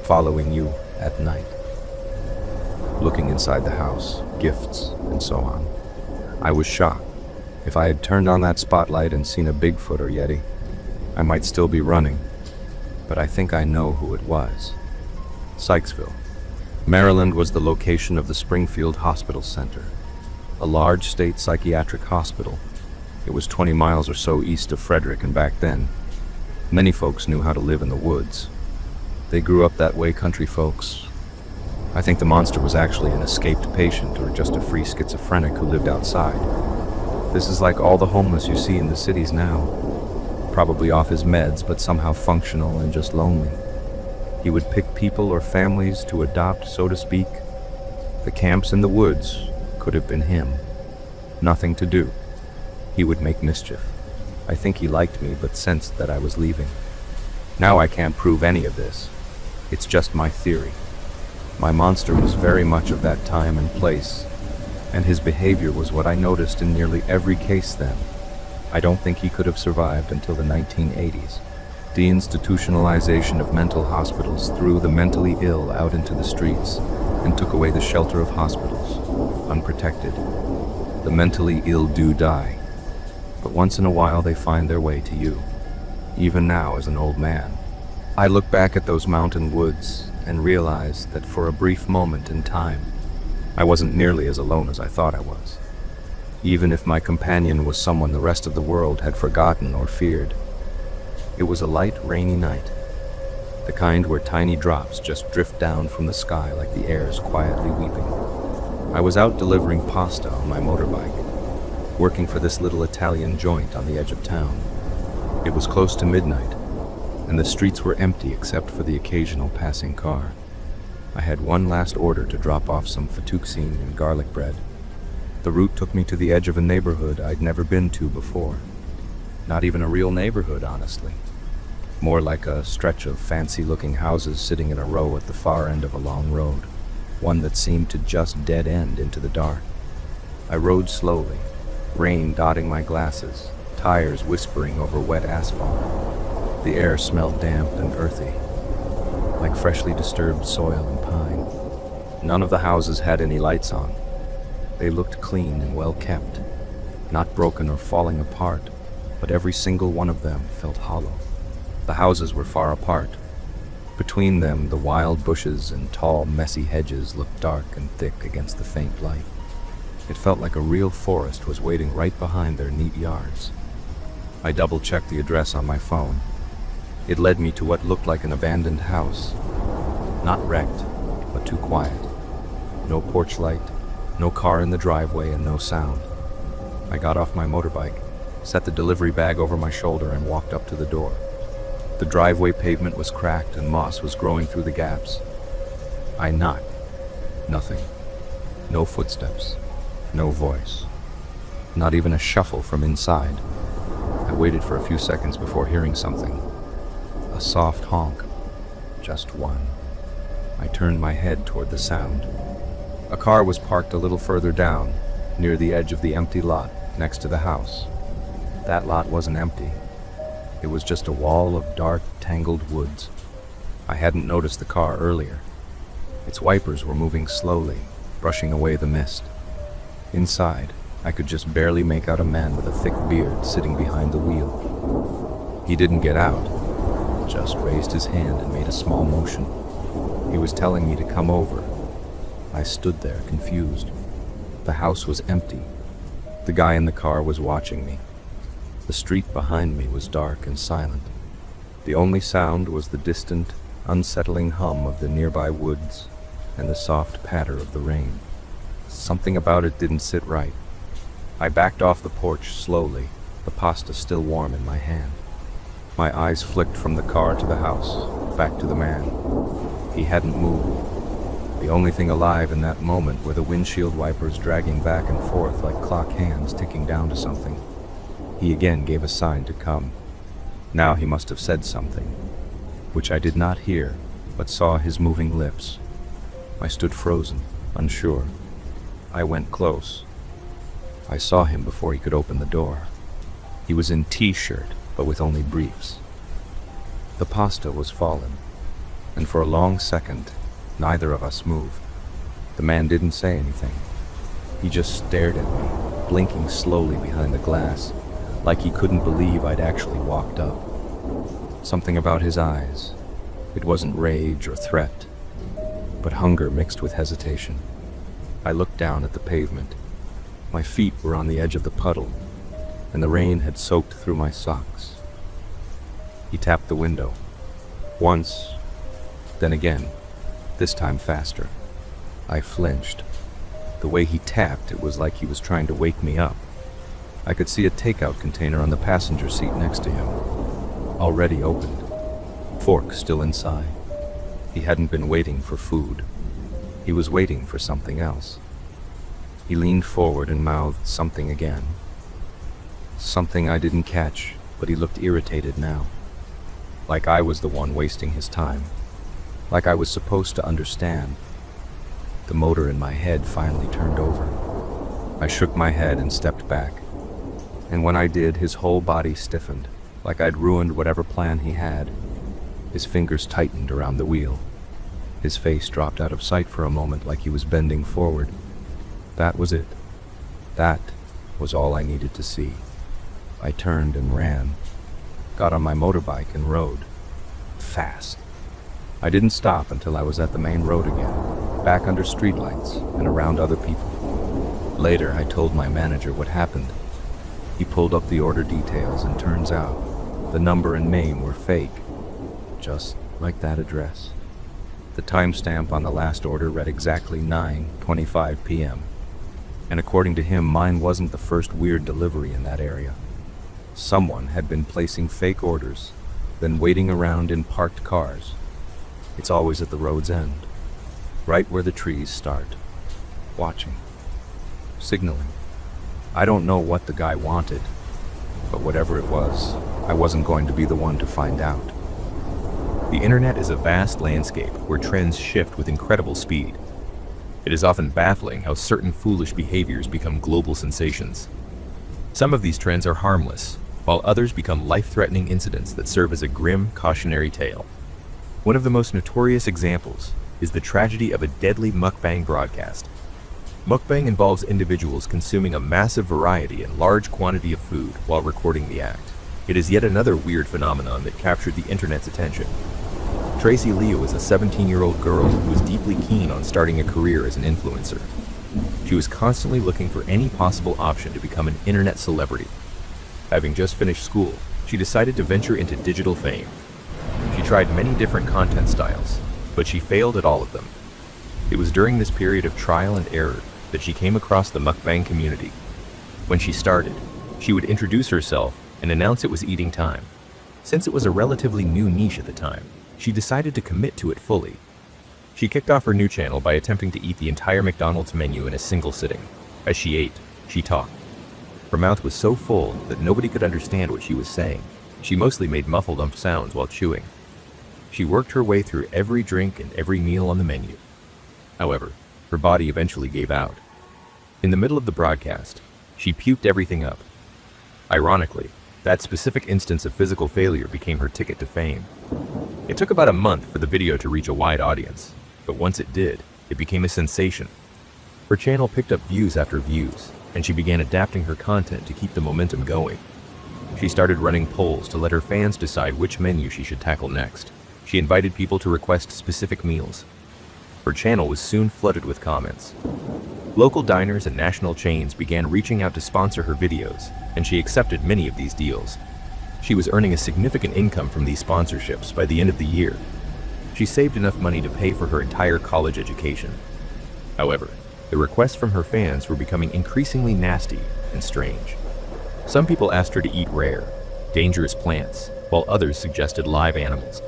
[SPEAKER 1] following you at night, looking inside the house, gifts, and so on. I was shocked. If I had turned on that spotlight and seen a Bigfoot or Yeti, I might still be running, but I think I know who it was. Sykesville, Maryland was the location of the Springfield Hospital Center, a large state psychiatric hospital. It was 20 miles or so east of Frederick, and back then, many folks knew how to live in the woods. They grew up that way, country folks. I think the monster was actually an escaped patient or just a free schizophrenic who lived outside. This is like all the homeless you see in the cities now. Probably off his meds, but somehow functional and just lonely. He would pick people or families to adopt, so to speak. The camps in the woods could have been him. Nothing to do. He would make mischief. I think he liked me, but sensed that I was leaving. Now I can't prove any of this. It's just my theory. My monster was very much of that time and place, and his behavior was what I noticed in nearly every case then. I don't think he could have survived until the 1980s. The institutionalization of mental hospitals threw the mentally ill out into the streets and took away the shelter of hospitals, unprotected. The mentally ill do die, but once in a while they find their way to you. Even now, as an old man, I look back at those mountain woods and realize that for a brief moment in time, I wasn't nearly as alone as I thought I was. Even if my companion was someone the rest of the world had forgotten or feared. It was a light, rainy night, the kind where tiny drops just drift down from the sky like the air is quietly weeping. I was out delivering pasta on my motorbike, working for this little Italian joint on the edge of town. It was close to midnight, and the streets were empty except for the occasional passing car. I had one last order to drop off some fettuccine and garlic bread. The route took me to the edge of a neighborhood I'd never been to before. Not even a real neighborhood, honestly. More like a stretch of fancy-looking houses sitting in a row at the far end of a long road, one that seemed to just dead end into the dark. I rode slowly, rain dotting my glasses, tires whispering over wet asphalt. The air smelled damp and earthy, like freshly disturbed soil and pine. None of the houses had any lights on. They looked clean and well kept, not broken or falling apart, but every single one of them felt hollow. The houses were far apart. Between them, the wild bushes and tall, messy hedges looked dark and thick against the faint light. It felt like a real forest was waiting right behind their neat yards. I double-checked the address on my phone. It led me to what looked like an abandoned house. Not wrecked, but too quiet. No porch light, no car in the driveway, and no sound. I got off my motorbike, set the delivery bag over my shoulder, and walked up to the door. The driveway pavement was cracked and moss was growing through the gaps. I knocked. Nothing. No footsteps. No voice. Not even a shuffle from inside. I waited for a few seconds before hearing something. A soft honk. Just one. I turned my head toward the sound. A car was parked a little further down, near the edge of the empty lot next to the house. That lot wasn't empty. It was just a wall of dark, tangled woods. I hadn't noticed the car earlier. Its wipers were moving slowly, brushing away the mist. Inside, I could just barely make out a man with a thick beard sitting behind the wheel. He didn't get out, just raised his hand and made a small motion. He was telling me to come over. I stood there, confused. The house was empty. The guy in the car was watching me. The street behind me was dark and silent. The only sound was the distant, unsettling hum of the nearby woods and the soft patter of the rain. Something about it didn't sit right. I backed off the porch slowly, the pasta still warm in my hand. My eyes flicked from the car to the house. back to the man. He hadn't moved. The only thing alive in that moment were the windshield wipers dragging back and forth like clock hands ticking down to something. He again gave a sign to come. Now he must have said something, which I did not hear, but saw his moving lips. I stood frozen, unsure. I went close. I saw him before he could open the door. He was in t-shirt, but with only briefs. The pasta was fallen, and for a long second, neither of us moved. The man didn't say anything. He just stared at me, blinking slowly behind the glass, like he couldn't believe I'd actually walked up. Something about his eyes. It wasn't rage or threat, but hunger mixed with hesitation. I looked down at the pavement. My feet were on the edge of the puddle, and the rain had soaked through my socks. He tapped the window. Once, then again, this time faster. I flinched. The way he tapped, it was like he was trying to wake me up. I could see a takeout container on the passenger seat next to him, already opened, fork still inside. He hadn't been waiting for food. He was waiting for something else. He leaned forward and mouthed something again. Something I didn't catch, but he looked irritated now. Like I was the one wasting his time. Like I was supposed to understand. The motor in my head finally turned over. I shook my head and stepped back. And when I did, his whole body stiffened, like I'd ruined whatever plan he had. His fingers tightened around the wheel. His face dropped out of sight for a moment like he was bending forward. That was it. That was all I needed to see. I turned and ran, got on my motorbike and rode. Fast. I didn't stop until I was at the main road again, back under streetlights and around other people. Later, I told my manager what happened. He pulled up the order details, and turns out the number and name were fake, just like that address. The timestamp on the last order read exactly 9:25 p.m. And according to him, mine wasn't the first weird delivery in that area. Someone had been placing fake orders, then waiting around in parked cars. It's always at the road's end, right where the trees start, watching, signaling. I don't know what the guy wanted, but whatever it was, I wasn't going to be the one to find out.
[SPEAKER 4] The internet is a vast landscape where trends shift with incredible speed. It is often baffling how certain foolish behaviors become global sensations. Some of these trends are harmless, while others become life-threatening incidents that serve as a grim, cautionary tale. One of the most notorious examples is the tragedy of a deadly mukbang broadcast. Mukbang involves individuals consuming a massive variety and large quantity of food while recording the act. It is yet another weird phenomenon that captured the internet's attention. Tracy Leo is a 17-year-old girl who was deeply keen on starting a career as an influencer. She was constantly looking for any possible option to become an internet celebrity. Having just finished school, she decided to venture into digital fame. She tried many different content styles, but she failed at all of them. It was during this period of trial and error that she came across the mukbang community. When she started, she would introduce herself and announce it was eating time. Since it was a relatively new niche at the time, she decided to commit to it fully. She kicked off her new channel by attempting to eat the entire McDonald's menu in a single sitting. As she ate, she talked. Her mouth was so full that nobody could understand what she was saying. She mostly made muffled sounds while chewing. She worked her way through every drink and every meal on the menu. However, her body eventually gave out. In the middle of the broadcast, she puked everything up. Ironically, that specific instance of physical failure became her ticket to fame. It took about a month for the video to reach a wide audience, but once it did, it became a sensation. Her channel picked up views after views, and she began adapting her content to keep the momentum going. She started running polls to let her fans decide which menu she should tackle next. She invited people to request specific meals. Her channel was soon flooded with comments. Local diners and national chains began reaching out to sponsor her videos, and she accepted many of these deals. She was earning a significant income from these sponsorships by the end of the year. She saved enough money to pay for her entire college education. However, the requests from her fans were becoming increasingly nasty and strange. Some people asked her to eat rare, dangerous plants, while others suggested live animals.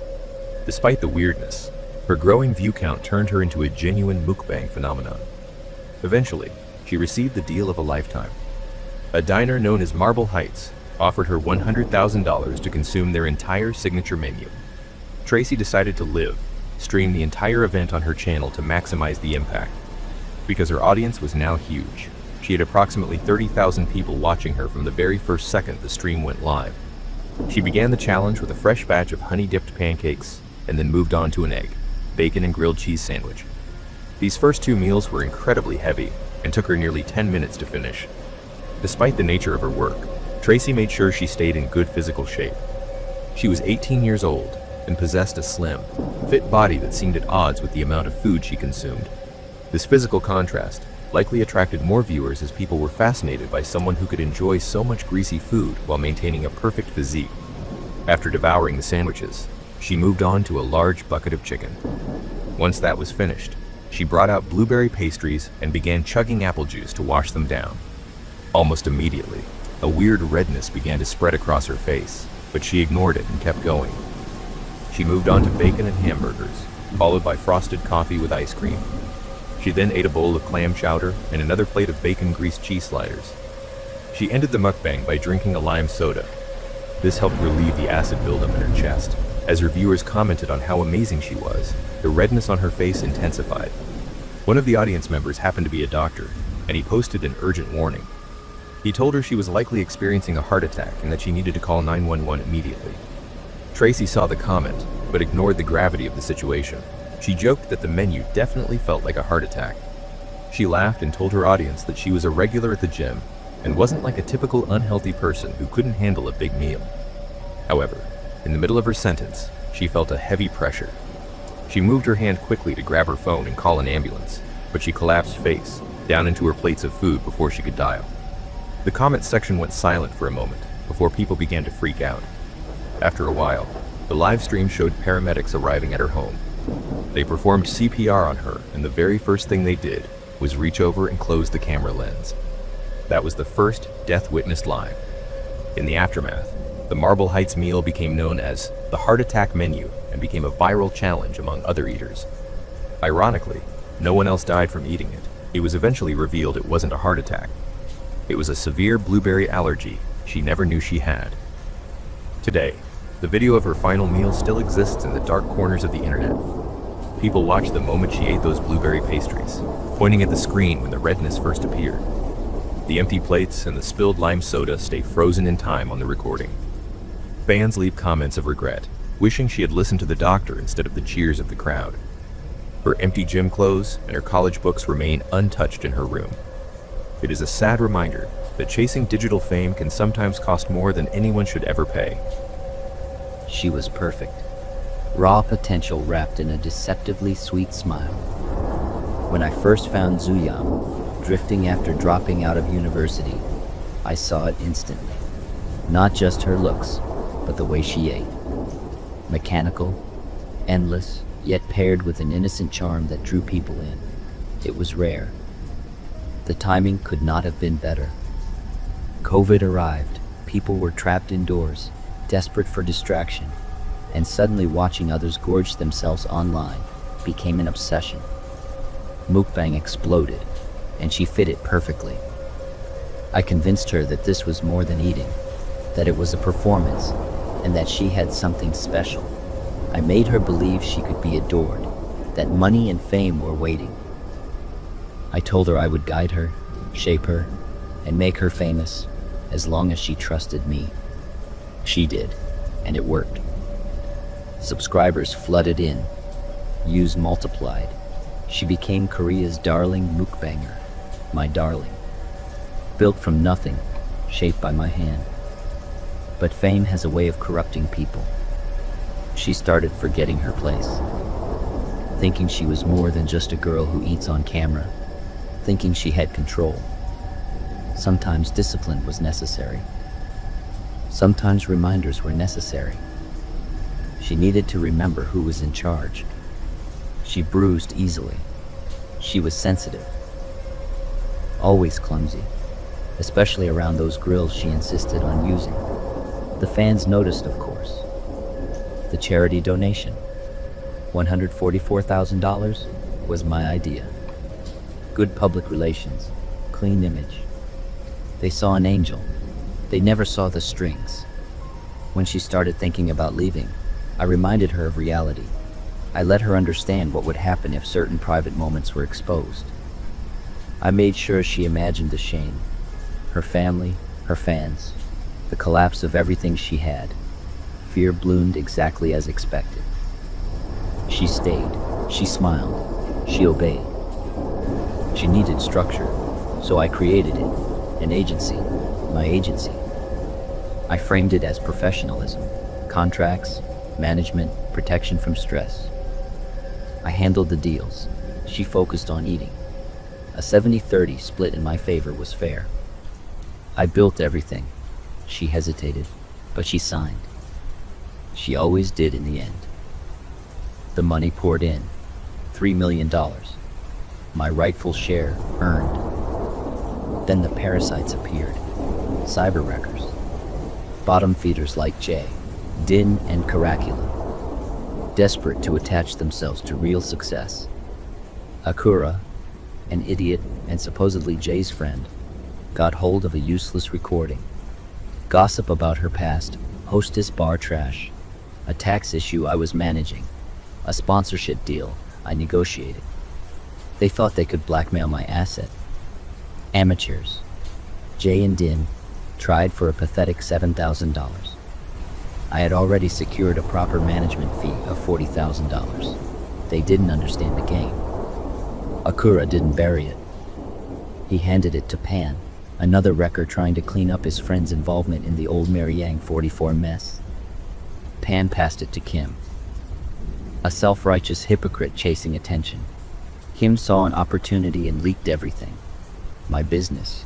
[SPEAKER 4] Despite the weirdness, her growing view count turned her into a genuine mukbang phenomenon. Eventually, she received the deal of a lifetime. A diner known as Marble Heights offered her $100,000 to consume their entire signature menu. Tracy decided to stream the entire event on her channel to maximize the impact. Because her audience was now huge, she had approximately 30,000 people watching her from the very first second the stream went live. She began the challenge with a fresh batch of honey-dipped pancakes and then moved on to an egg, bacon and grilled cheese sandwich. These first two meals were incredibly heavy and took her nearly 10 minutes to finish. Despite the nature of her work, Tracy made sure she stayed in good physical shape. She was 18 years old and possessed a slim, fit body that seemed at odds with the amount of food she consumed. This physical contrast likely attracted more viewers as people were fascinated by someone who could enjoy so much greasy food while maintaining a perfect physique. After devouring the sandwiches, she moved on to a large bucket of chicken. Once that was finished, she brought out blueberry pastries and began chugging apple juice to wash them down. Almost immediately, a weird redness began to spread across her face, but she ignored it and kept going. She moved on to bacon and hamburgers, followed by frosted coffee with ice cream. She then ate a bowl of clam chowder and another plate of bacon-greased cheese sliders. She ended the mukbang by drinking a lime soda. This helped relieve the acid buildup in her chest. As her viewers commented on how amazing she was, the redness on her face intensified. One of the audience members happened to be a doctor, and he posted an urgent warning. He told her she was likely experiencing a heart attack and that she needed to call 911 immediately. Tracy saw the comment, but ignored the gravity of the situation. She joked that the menu definitely felt like a heart attack. She laughed and told her audience that she was a regular at the gym and wasn't like a typical unhealthy person who couldn't handle a big meal. However, in the middle of her sentence, she felt a heavy pressure. She moved her hand quickly to grab her phone and call an ambulance, but she collapsed face down into her plates of food before she could dial. The comment section went silent for a moment before people began to freak out. After a while, the live stream showed paramedics arriving at her home. They performed CPR on her, and the very first thing they did was reach over and close the camera lens. That was the first death witnessed live. In the aftermath, the Marble Heights meal became known as the heart attack menu and became a viral challenge among other eaters. Ironically, no one else died from eating it. It was eventually revealed it wasn't a heart attack. It was a severe blueberry allergy she never knew she had. Today, the video of her final meal still exists in the dark corners of the internet. People watched the moment she ate those blueberry pastries, pointing at the screen when the redness first appeared. The empty plates and the spilled lime soda stay frozen in time on the recording. Fans leave comments of regret, wishing she had listened to the doctor instead of the cheers of the crowd. Her empty gym clothes and her college books remain untouched in her room. It is a sad reminder that chasing digital fame can sometimes cost more than anyone should ever pay.
[SPEAKER 3] She was perfect. Raw potential wrapped in a deceptively sweet smile. When I first found Zuyam, drifting after dropping out of university, I saw it instantly. Not just her looks, but the way she ate. Mechanical, endless, yet paired with an innocent charm that drew people in. It was rare. The timing could not have been better. COVID arrived. People were trapped indoors, desperate for distraction, and suddenly watching others gorge themselves online became an obsession. Mukbang exploded, and she fit it perfectly. I convinced her that this was more than eating, that it was a performance, and that she had something special. I made her believe she could be adored, that money and fame were waiting. I told her I would guide her, shape her, and make her famous, as long as she trusted me. She did, and it worked. Subscribers flooded in, views multiplied. She became Korea's darling mukbanger, my darling. Built from nothing, shaped by my hand. But fame has a way of corrupting people. She started forgetting her place, thinking she was more than just a girl who eats on camera, thinking she had control. Sometimes discipline was necessary. Sometimes reminders were necessary. She needed to remember who was in charge. She bruised easily. She was sensitive. Always clumsy, especially around those grills she insisted on using. The fans noticed, of course. The charity donation, $144,000 was my idea. Good public relations, clean image. They saw an angel. They never saw the strings. When she started thinking about leaving, I reminded her of reality. I let her understand what would happen if certain private moments were exposed. I made sure she imagined the shame, her family, her fans, the collapse of everything she had. Fear bloomed exactly as expected. She stayed, she smiled, she obeyed. She needed structure, so I created it, an agency, my agency. I framed it as professionalism, contracts, management, protection from stress. I handled the deals. She focused on eating. A 70-30 split in my favor was fair. I built everything. She hesitated, but she signed. She always did in the end. The money poured in, $3 million. My rightful share earned. Then the parasites appeared, cyber wreckers, bottom feeders like Jay, Din, and Caracula, desperate to attach themselves to real success. Akura, an idiot and supposedly Jay's friend, got hold of a useless recording. Gossip about her past, hostess bar trash, a tax issue I was managing, a sponsorship deal I negotiated. They thought they could blackmail my asset. Amateurs. Jay and Din tried for a pathetic $7,000. I had already secured a proper management fee of $40,000. They didn't understand the game. Akura didn't bury it. He handed it to Pan, another wrecker trying to clean up his friend's involvement in the old Mariang 44 mess. Pan passed it to Kim, a self-righteous hypocrite chasing attention. Kim saw an opportunity and leaked everything. My business,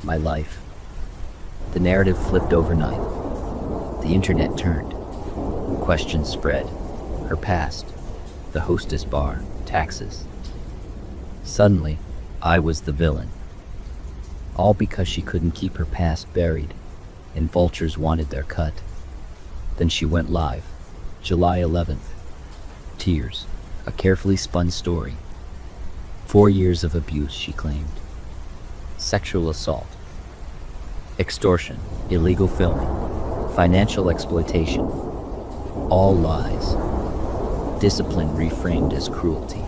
[SPEAKER 3] my life. The narrative flipped overnight. The internet turned. Questions spread. Her past, the hostess bar, taxes. Suddenly, I was the villain. All because she couldn't keep her past buried, and vultures wanted their cut. Then she went live, July 11th. Tears, a carefully spun story. 4 years of abuse, she claimed. Sexual assault, extortion, illegal filming, financial exploitation. All lies. Discipline reframed as cruelty.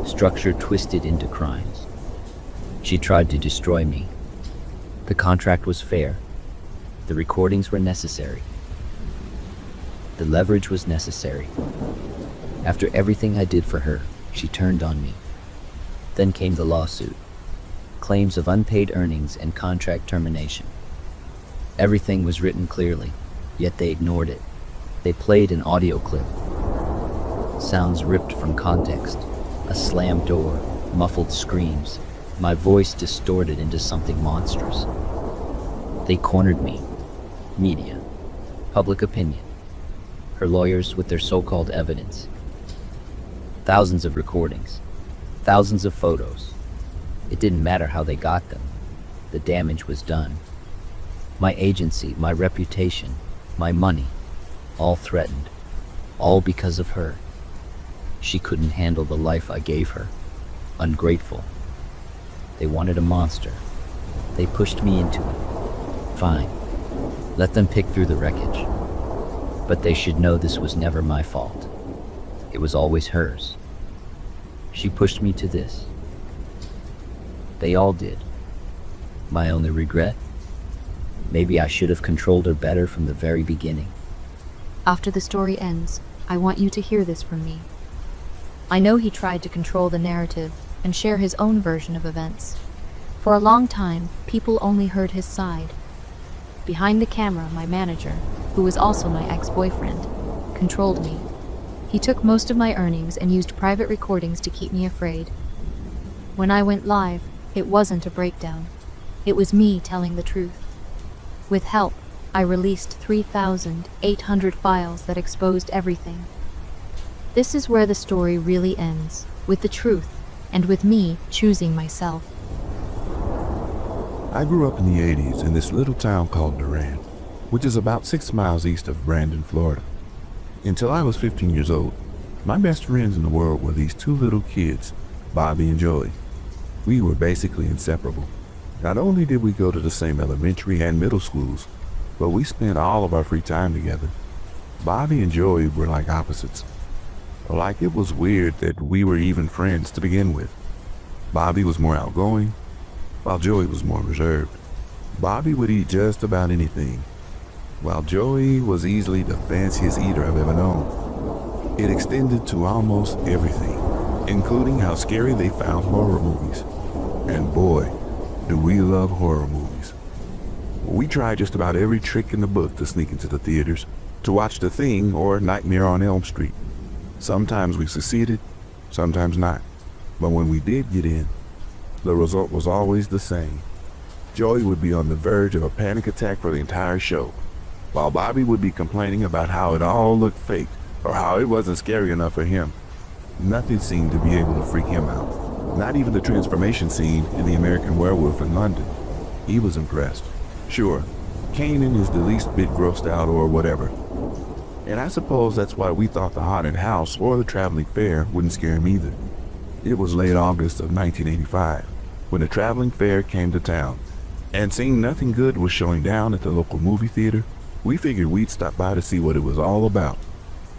[SPEAKER 3] Structure twisted into crimes. She tried to destroy me. The contract was fair. The recordings were necessary. The leverage was necessary. After everything I did for her, she turned on me. Then came the lawsuit. Claims of unpaid earnings and contract termination. Everything was written clearly, yet they ignored it. They played an audio clip. Sounds ripped from context. A slammed door, muffled screams, my voice distorted into something monstrous. They cornered me. Media. Public opinion. Her lawyers with their so-called evidence. Thousands of recordings. Thousands of photos. It didn't matter how they got them. The damage was done. My agency, my reputation, my money, all threatened. All because of her. She couldn't handle the life I gave her. Ungrateful. They wanted a monster. They pushed me into it. Fine. Let them pick through the wreckage. But they should know this was never my fault. It was always hers. She pushed me to this. They all did. My only regret? Maybe I should have controlled her better from the very beginning.
[SPEAKER 5] After the story ends, I want you to hear this from me. I know he tried to control the narrative and share his own version of events. For a long time, people only heard his side. Behind the camera, my manager, who was also my ex-boyfriend, controlled me. He took most of my earnings and used private recordings to keep me afraid. When I went live, it wasn't a breakdown. It was me telling the truth. With help, I released 3,800 files that exposed everything. This is where the story really ends, with the truth, and with me choosing myself.
[SPEAKER 6] I grew up in the 80s in this little town called Durant, which is about 6 miles east of Brandon, Florida. Until I was 15 years old, My best friends in the world were these two little kids, Bobby and Joey. We were basically inseparable. Not only did we go to the same elementary and middle schools, but we spent all of our free time together. Bobby and Joey were like opposites. Like it was weird that we were even friends to begin with. Bobby was more outgoing, while Joey was more reserved. Bobby would eat just about anything, while Joey was easily the fanciest eater I've ever known. It extended to almost everything, including how scary they found horror movies. And boy, do we love horror movies. We tried just about every trick in the book to sneak into the theaters, to watch The Thing or Nightmare on Elm Street. Sometimes we succeeded, sometimes not. But when we did get in, the result was always the same. Joey would be on the verge of a panic attack for the entire show, while Bobby would be complaining about how it all looked fake or how it wasn't scary enough for him. Nothing seemed to be able to freak him out. Not even the transformation scene in The American Werewolf in London. He was impressed. Sure, Kanan is the least bit grossed out or whatever. And I suppose that's why we thought the haunted house or the traveling fair wouldn't scare him either. It was late August of 1985 when the traveling fair came to town, and seeing nothing good was showing down at the local movie theater, we figured we'd stop by to see what it was all about.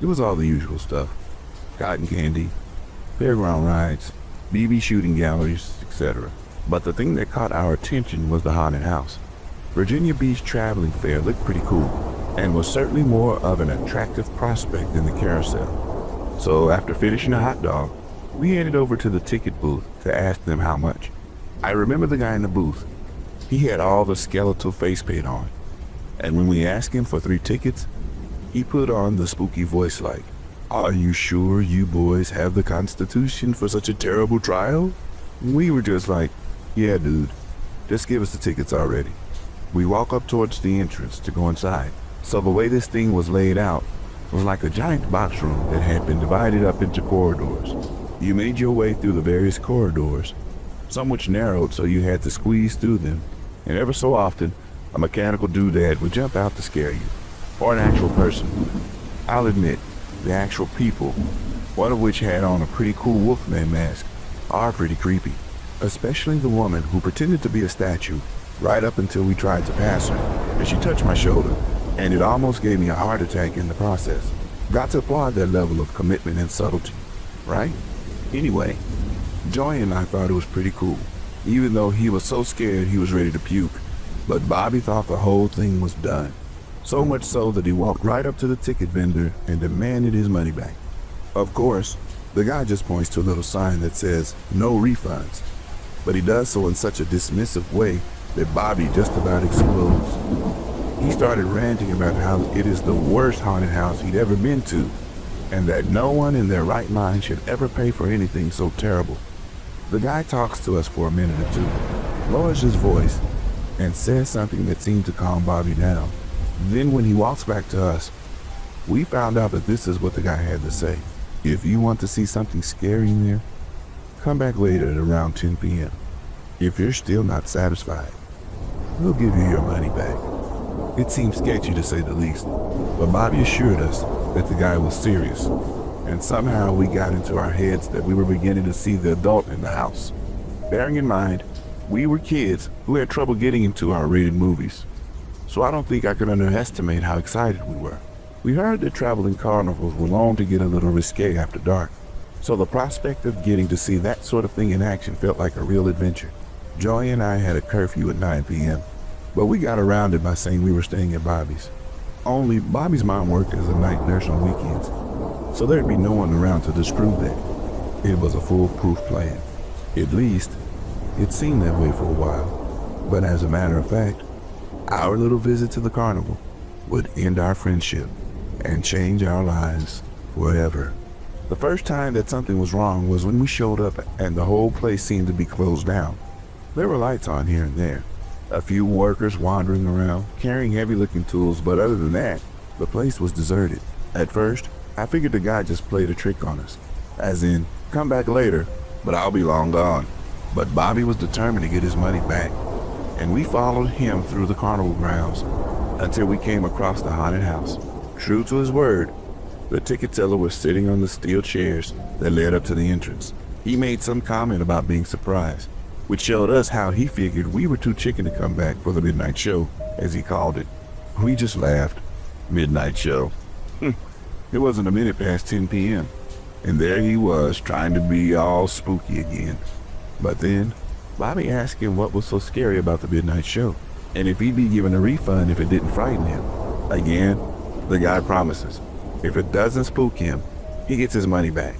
[SPEAKER 6] It was all the usual stuff: cotton candy, fairground rides, BB shooting galleries, etc. But the thing that caught our attention was the haunted house. Virginia Beach traveling fair looked pretty cool, and was certainly more of an attractive prospect than the carousel. So after finishing a hot dog, we headed over to the ticket booth to ask them how much. I remember the guy in the booth. He had all the skeletal face paint on, and when we asked him for 3 tickets, he put on the spooky voice like, "Are you sure you boys have the constitution for such a terrible trial?" We were just like, "Yeah, dude, just give us the tickets already." We walk up towards the entrance to go inside. So the way this thing was laid out was like a giant box room that had been divided up into corridors. You made your way through the various corridors, some which narrowed so you had to squeeze through them, and ever so often, a mechanical doodad would jump out to scare you, or an actual person. I'll admit, the actual people, one of which had on a pretty cool Wolfman mask, are pretty creepy, especially the woman who pretended to be a statue right up until we tried to pass her, and she touched my shoulder, and it almost gave me a heart attack in the process. Got to applaud that level of commitment and subtlety, right? Anyway, Joy and I thought it was pretty cool, even though he was so scared he was ready to puke. But Bobby thought the whole thing was done. So much so that he walked right up to the ticket vendor and demanded his money back. Of course, the guy just points to a little sign that says, "No refunds." But he does so in such a dismissive way that Bobby just about explodes. He started ranting about how it is the worst haunted house he'd ever been to, and that no one in their right mind should ever pay for anything so terrible. The guy talks to us for a minute or two, lowers his voice, and says something that seemed to calm Bobby down. Then when he walks back to us, we found out that this is what the guy had to say. "If you want to see something scary in there, come back later at around 10 p.m. If you're still not satisfied, we'll give you your money back." It seemed sketchy to say the least, but Bobby assured us that the guy was serious, and somehow we got into our heads that we were beginning to see the adult in the house. Bearing in mind, we were kids who had trouble getting into R-rated movies, so I don't think I could underestimate how excited we were. We heard that traveling carnivals were known to get a little risque after dark, so the prospect of getting to see that sort of thing in action felt like a real adventure. Joy and I had a curfew at 9 p.m., but we got around it by saying we were staying at Bobby's. Only Bobby's mom worked as a night nurse on weekends, so there'd be no one around to disprove that. It was a foolproof plan. At least, it seemed that way for a while. But as a matter of fact, our little visit to the carnival would end our friendship and change our lives forever. The first time that something was wrong was when we showed up and the whole place seemed to be closed down. There were lights on here and there, a few workers wandering around, carrying heavy-looking tools, but other than that, the place was deserted. At first, I figured the guy just played a trick on us, as in, come back later, but I'll be long gone. But Bobby was determined to get his money back, and we followed him through the carnival grounds until we came across the haunted house. True to his word, The ticket teller was sitting on the steel chairs that led up to the entrance. He made some comment about being surprised, which showed us how he figured we were too chicken to come back for the midnight show, as he called it. We just laughed. Midnight show. It wasn't a minute past 10 p.m. And there he was, trying to be all spooky again. But then, Bobby asked him what was so scary about the midnight show, and if he'd be given a refund if it didn't frighten him. Again, the guy promises, if it doesn't spook him, he gets his money back.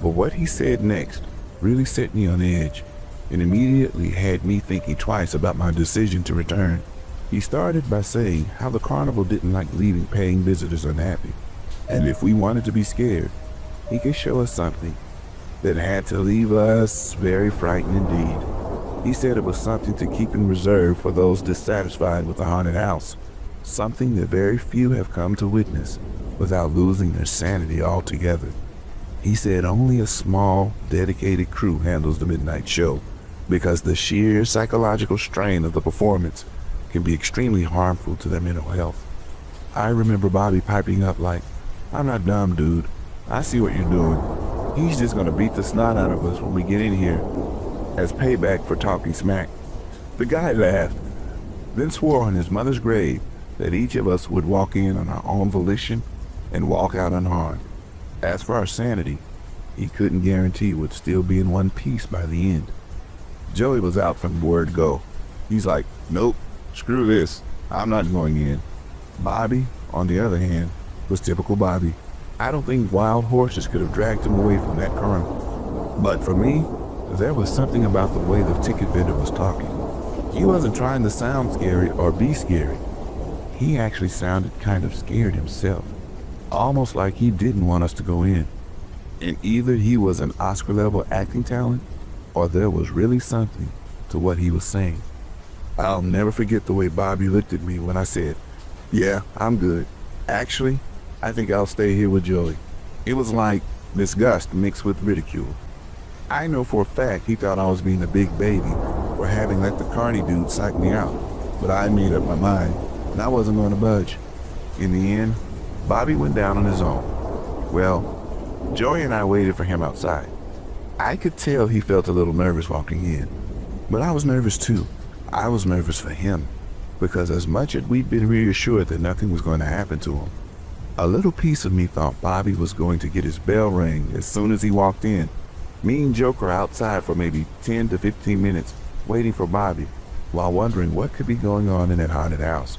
[SPEAKER 6] But what he said next really set me on edge, and immediately had me thinking twice about my decision to return. He started by saying how the carnival didn't like leaving paying visitors unhappy, and if we wanted to be scared, he could show us something that had to leave us very frightened indeed. He said it was something to keep in reserve for those dissatisfied with the haunted house, something that very few have come to witness without losing their sanity altogether. He said only a small, dedicated crew handles the midnight show, because the sheer psychological strain of the performance can be extremely harmful to their mental health. I remember Bobby piping up like, I'm not dumb, dude. I see what you're doing. He's just gonna beat the snot out of us when we get in here, as payback for talking smack. The guy laughed, then swore on his mother's grave that each of us would walk in on our own volition and walk out unharmed. As for our sanity, he couldn't guarantee would still be in one piece by the end. Joey was out from the word go. He's like, nope, screw this, I'm not going in. Bobby, on the other hand, was typical Bobby. I don't think wild horses could have dragged him away from that carnival. But for me, there was something about the way the ticket vendor was talking. He wasn't trying to sound scary or be scary. He actually sounded kind of scared himself, almost like he didn't want us to go in. And either he was an Oscar-level acting talent, or there was really something to what he was saying. I'll never forget the way Bobby looked at me when I said, yeah, I'm good. Actually, I think I'll stay here with Joey. It was like disgust mixed with ridicule. I know for a fact he thought I was being a big baby for having let the carny dude psych me out, but I made up my mind, and I wasn't going to budge. In the end, Bobby went down on his own. Well, Joey and I waited for him outside. I could tell he felt a little nervous walking in, but I was nervous too. I was nervous for him, because as much as we'd been reassured that nothing was going to happen to him, a little piece of me thought Bobby was going to get his bell rang as soon as he walked in. Me and Joker outside for maybe 10 to 15 minutes waiting for Bobby, while wondering what could be going on in that haunted house.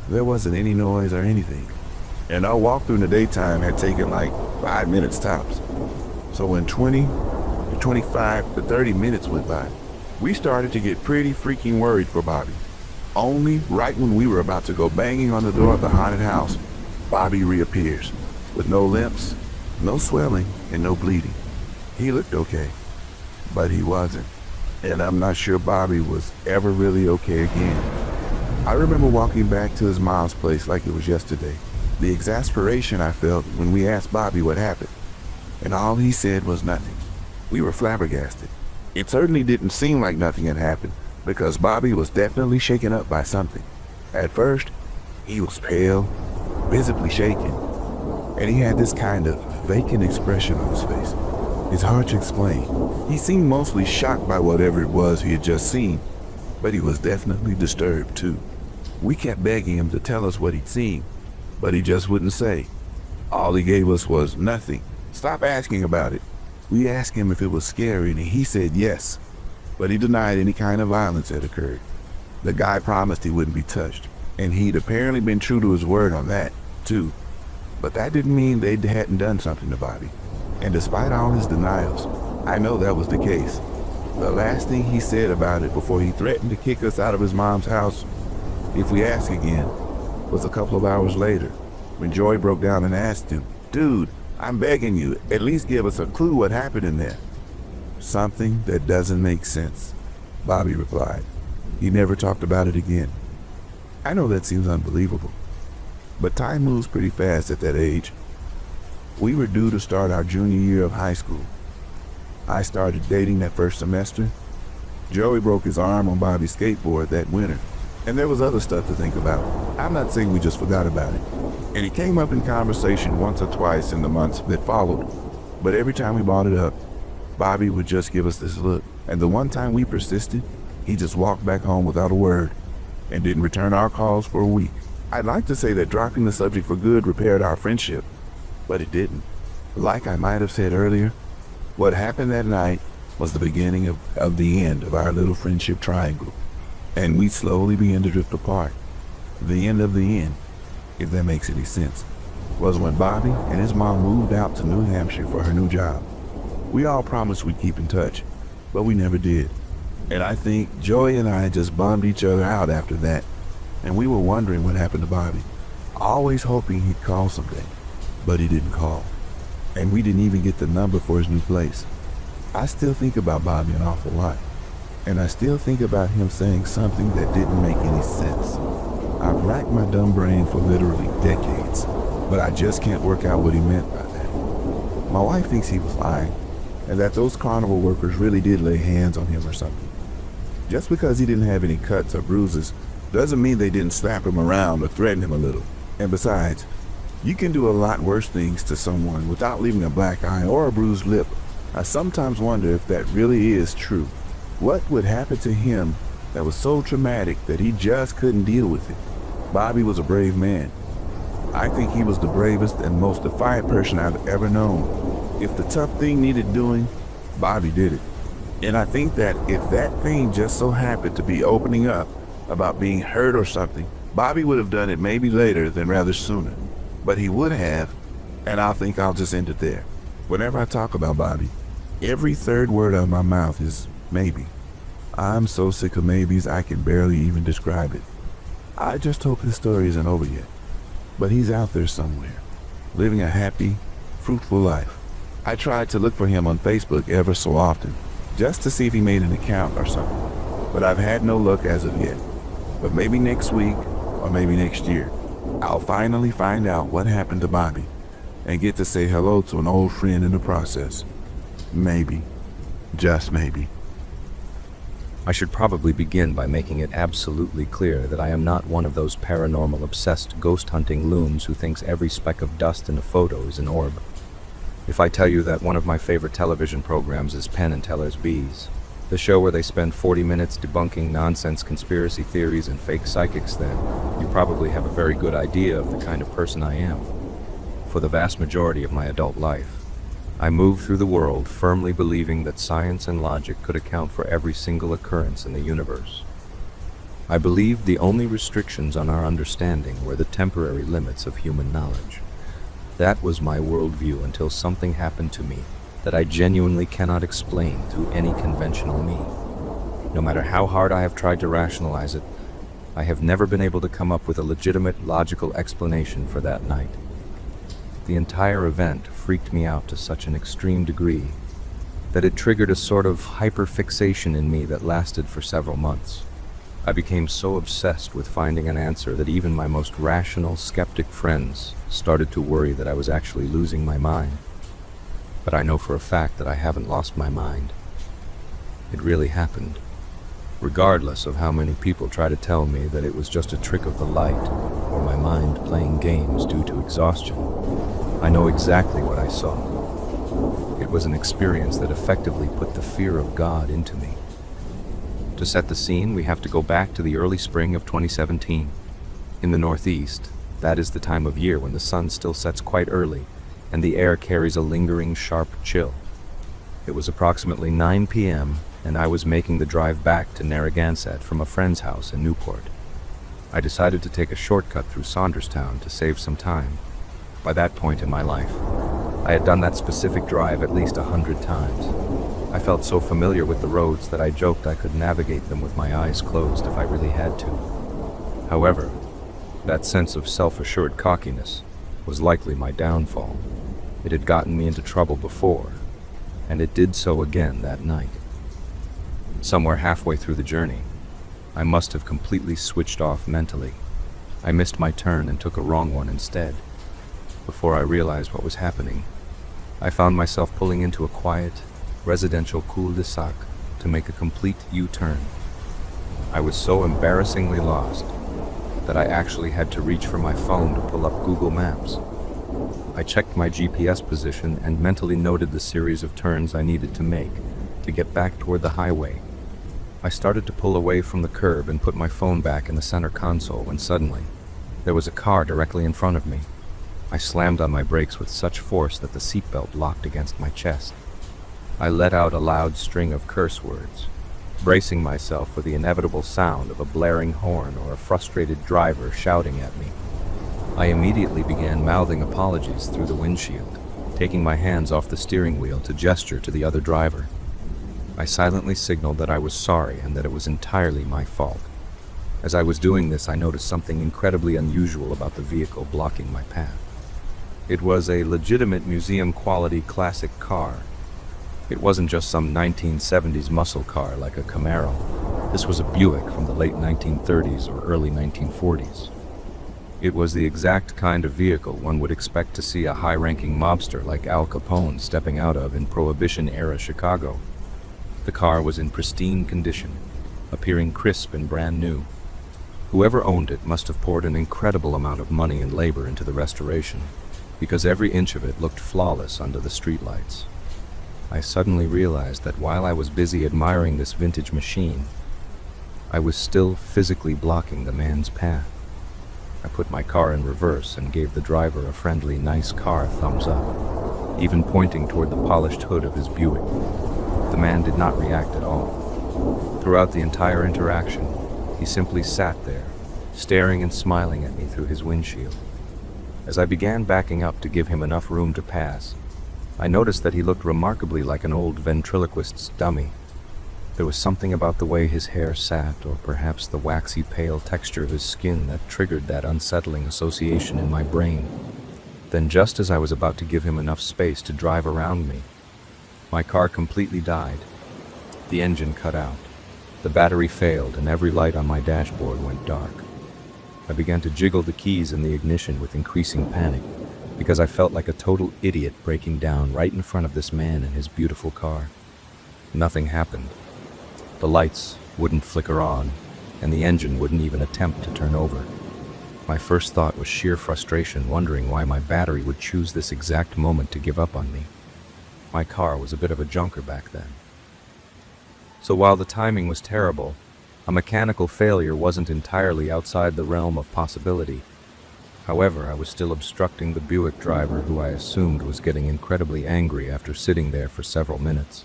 [SPEAKER 6] There wasn't any noise or anything, and our walkthrough in the daytime had taken like 5 minutes tops. So when 20 to 25 to 30 minutes went by, we started to get pretty freaking worried for Bobby. Only right when we were about to go banging on the door of the haunted house, Bobby reappears, with no limps, no swelling, and no bleeding. He looked okay, but he wasn't, and I'm not sure Bobby was ever really okay again. I remember walking back to his mom's place like it was yesterday, the exasperation I felt when we asked Bobby what happened, and all he said was nothing. We were flabbergasted. It certainly didn't seem like nothing had happened, because Bobby was definitely shaken up by something. At first, he was pale, visibly shaken, and he had this kind of vacant expression on his face. It's hard to explain. He seemed mostly shocked by whatever it was he had just seen, but he was definitely disturbed too. We kept begging him to tell us what he'd seen, but he just wouldn't say. All he gave us was nothing. Stop asking about it. We asked him if it was scary, and he said yes, but he denied any kind of violence had occurred. The guy promised he wouldn't be touched, and he'd apparently been true to his word on that, too. But that didn't mean they hadn't done something to Bobby. And despite all his denials, I know that was the case. The last thing he said about it before he threatened to kick us out of his mom's house, if we asked again, was a couple of hours later, when Joy broke down and asked him, dude, I'm begging you, at least give us a clue what happened in there. Something that doesn't make sense, Bobby replied. He never talked about it again. I know that seems unbelievable, but time moves pretty fast at that age. We were due to start our junior year of high school. I started dating that first semester. Joey broke his arm on Bobby's skateboard that winter, And there was other stuff to think about. I'm not saying we just forgot about it. And it came up in conversation once or twice in the months that followed. But every time we brought it up, Bobby would just give us this look. And the one time we persisted, he just walked back home without a word and didn't return our calls for a week. I'd like to say that dropping the subject for good repaired our friendship, but it didn't. Like I might have said earlier, what happened that night was the beginning of the end of our little friendship triangle. And we slowly began to drift apart. The end of the end, if that makes any sense, was when Bobby and his mom moved out to New Hampshire for her new job. We all promised we'd keep in touch, but we never did. And I think Joey and I just bummed each other out after that, and we were wondering what happened to Bobby, always hoping he'd call someday, but he didn't call. And we didn't even get the number for his new place. I still think about Bobby an awful lot. And I still think about him saying something that didn't make any sense. I've racked my dumb brain for literally decades, but I just can't work out what he meant by that. My wife thinks he was lying, and that those carnival workers really did lay hands on him or something. Just because he didn't have any cuts or bruises doesn't mean they didn't slap him around or threaten him a little. And besides, you can do a lot worse things to someone without leaving a black eye or a bruised lip. I sometimes wonder if that really is true. What would happen to him that was so traumatic that he just couldn't deal with it? Bobby was a brave man. I think he was the bravest and most defiant person I've ever known. If the tough thing needed doing, Bobby did it. And I think that if that thing just so happened to be opening up about being hurt or something, Bobby would have done it maybe later than rather sooner. But he would have, and I think I'll just end it there. Whenever I talk about Bobby, every third word out of my mouth is maybe. I'm so sick of maybes I can barely even describe it. I just hope his story isn't over yet. But he's out there somewhere, living a happy, fruitful life. I tried to look for him on Facebook ever so often, just to see if he made an account or something. But I've had no luck as of yet. But maybe next week, or maybe next year, I'll finally find out what happened to Bobby and get to say hello to an old friend in the process. Maybe. Just maybe.
[SPEAKER 1] I should probably begin by making it absolutely clear that I am not one of those paranormal obsessed ghost hunting loons who thinks every speck of dust in a photo is an orb. If I tell you that one of my favorite television programs is Penn and Teller's Bees, the show where they spend 40 minutes debunking nonsense conspiracy theories and fake psychics, then you probably have a very good idea of the kind of person I am. For the vast majority of my adult life, I moved through the world firmly believing that science and logic could account for every single occurrence in the universe. I believed the only restrictions on our understanding were the temporary limits of human knowledge. That was my worldview until something happened to me that I genuinely cannot explain through any conventional means. No matter how hard I have tried to rationalize it, I have never been able to come up with a legitimate, logical explanation for that night. The entire event freaked me out to such an extreme degree that it triggered a sort of hyperfixation in me that lasted for several months. I became so obsessed with finding an answer that even my most rational, skeptic friends started to worry that I was actually losing my mind. But I know for a fact that I haven't lost my mind. It really happened. Regardless of how many people try to tell me that it was just a trick of the light or my mind playing games due to exhaustion, I know exactly what I saw. It was an experience that effectively put the fear of God into me. To set the scene, we have to go back to the early spring of 2017. In the Northeast, that is the time of year when the sun still sets quite early and the air carries a lingering, sharp chill. It was approximately 9 p.m., and I was making the drive back to Narragansett from a friend's house in Newport. I decided to take a shortcut through Saunderstown to save some time. By that point in my life, I had done that specific drive at least 100 times. I felt so familiar with the roads that I joked I could navigate them with my eyes closed if I really had to. However, that sense of self-assured cockiness was likely my downfall. It had gotten me into trouble before, and it did so again that night. Somewhere halfway through the journey, I must have completely switched off mentally. I missed my turn and took a wrong one instead. Before I realized what was happening, I found myself pulling into a quiet, residential cul-de-sac to make a complete U-turn. I was so embarrassingly lost that I actually had to reach for my phone to pull up Google Maps. I checked my GPS position and mentally noted the series of turns I needed to make to get back toward the highway. I started to pull away from the curb and put my phone back in the center console when suddenly, there was a car directly in front of me. I slammed on my brakes with such force that the seatbelt locked against my chest. I let out a loud string of curse words, bracing myself for the inevitable sound of a blaring horn or a frustrated driver shouting at me. I immediately began mouthing apologies through the windshield, taking my hands off the steering wheel to gesture to the other driver. I silently signaled that I was sorry and that it was entirely my fault. As I was doing this, I noticed something incredibly unusual about the vehicle blocking my path. It was a legitimate museum-quality classic car. It wasn't just some 1970s muscle car like a Camaro. This was a Buick from the late 1930s or early 1940s. It was the exact kind of vehicle one would expect to see a high-ranking mobster like Al Capone stepping out of in Prohibition-era Chicago. The car was in pristine condition, appearing crisp and brand new. Whoever owned it must have poured an incredible amount of money and labor into the restoration, because every inch of it looked flawless under the streetlights. I suddenly realized that while I was busy admiring this vintage machine, I was still physically blocking the man's path. I put my car in reverse and gave the driver a friendly, nice car thumbs up, even pointing toward the polished hood of his Buick. The man did not react at all. Throughout the entire interaction, he simply sat there, staring and smiling at me through his windshield. As I began backing up to give him enough room to pass, I noticed that he looked remarkably like an old ventriloquist's dummy. There was something about the way his hair sat, or perhaps the waxy pale texture of his skin, that triggered that unsettling association in my brain. Then, just as I was about to give him enough space to drive around me, my car completely died. The engine cut out. The battery failed, and every light on my dashboard went dark. I began to jiggle the keys in the ignition with increasing panic, because I felt like a total idiot breaking down right in front of this man and his beautiful car. Nothing happened. The lights wouldn't flicker on, and the engine wouldn't even attempt to turn over. My first thought was sheer frustration, wondering why my battery would choose this exact moment to give up on me. My car was a bit of a junker back then. So while the timing was terrible, a mechanical failure wasn't entirely outside the realm of possibility. However, I was still obstructing the Buick driver, who I assumed was getting incredibly angry after sitting there for several minutes.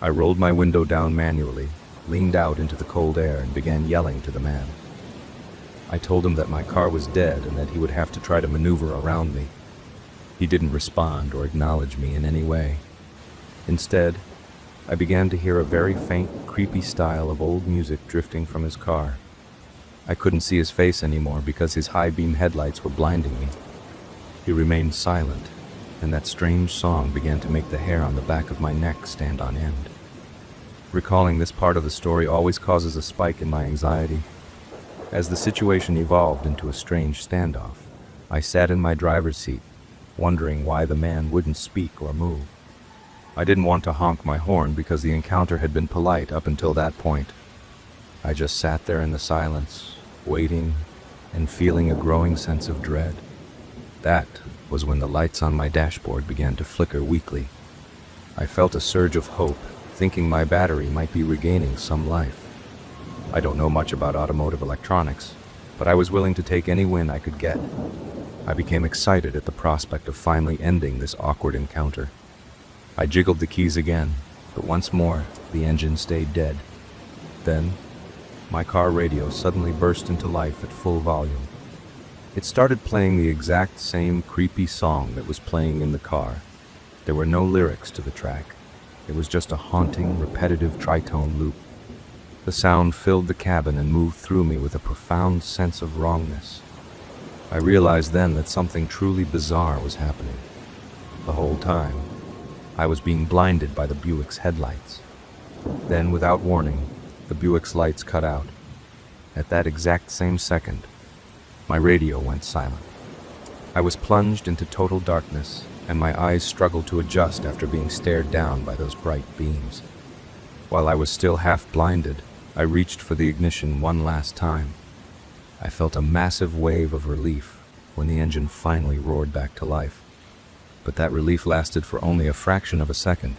[SPEAKER 1] I rolled my window down manually, leaned out into the cold air, and began yelling to the man. I told him that my car was dead and that he would have to try to maneuver around me. He didn't respond or acknowledge me in any way. Instead, I began to hear a very faint, creepy style of old music drifting from his car. I couldn't see his face anymore because his high-beam headlights were blinding me. He remained silent, and that strange song began to make the hair on the back of my neck stand on end. Recalling this part of the story always causes a spike in my anxiety. As the situation evolved into a strange standoff, I sat in my driver's seat, wondering why the man wouldn't speak or move. I didn't want to honk my horn because the encounter had been polite up until that point. I just sat there in the silence, waiting and feeling a growing sense of dread. That was when the lights on my dashboard began to flicker weakly. I felt a surge of hope, thinking my battery might be regaining some life. I don't know much about automotive electronics, but I was willing to take any win I could get. I became excited at the prospect of finally ending this awkward encounter. I jiggled the keys again, but once more, the engine stayed dead. Then, my car radio suddenly burst into life at full volume. It started playing the exact same creepy song that was playing in the car. There were no lyrics to the track. It was just a haunting, repetitive tritone loop. The sound filled the cabin and moved through me with a profound sense of wrongness. I realized then that something truly bizarre was happening. The whole time, I was being blinded by the Buick's headlights. Then, without warning, the Buick's lights cut out. At that exact same second, my radio went silent. I was plunged into total darkness, and my eyes struggled to adjust after being stared down by those bright beams. While I was still half blinded, I reached for the ignition one last time. I felt a massive wave of relief when the engine finally roared back to life. But that relief lasted for only a fraction of a second.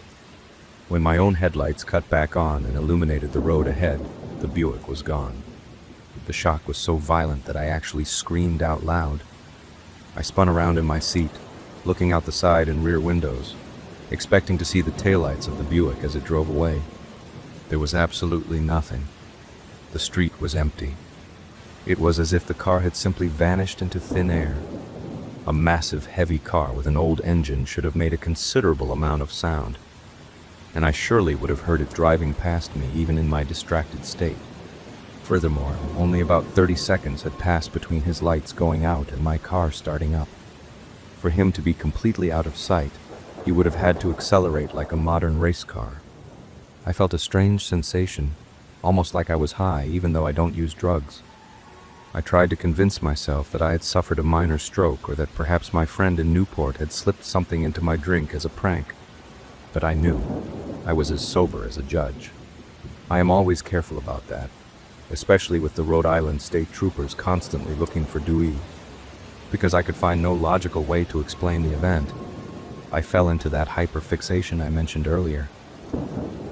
[SPEAKER 1] When my own headlights cut back on and illuminated the road ahead, the Buick was gone. The shock was so violent that I actually screamed out loud. I spun around in my seat, looking out the side and rear windows, expecting to see the taillights of the Buick as it drove away. There was absolutely nothing. The street was empty. It was as if the car had simply vanished into thin air. A massive, heavy car with an old engine should have made a considerable amount of sound, and I surely would have heard it driving past me even in my distracted state. Furthermore, only about 30 seconds had passed between his lights going out and my car starting up. For him to be completely out of sight, he would have had to accelerate like a modern race car. I felt a strange sensation, almost like I was high, even though I don't use drugs. I tried to convince myself that I had suffered a minor stroke or that perhaps my friend in Newport had slipped something into my drink as a prank. But I knew I was as sober as a judge. I am always careful about that, especially with the Rhode Island state troopers constantly looking for Dewey. Because I could find no logical way to explain the event, I fell into that hyperfixation I mentioned earlier.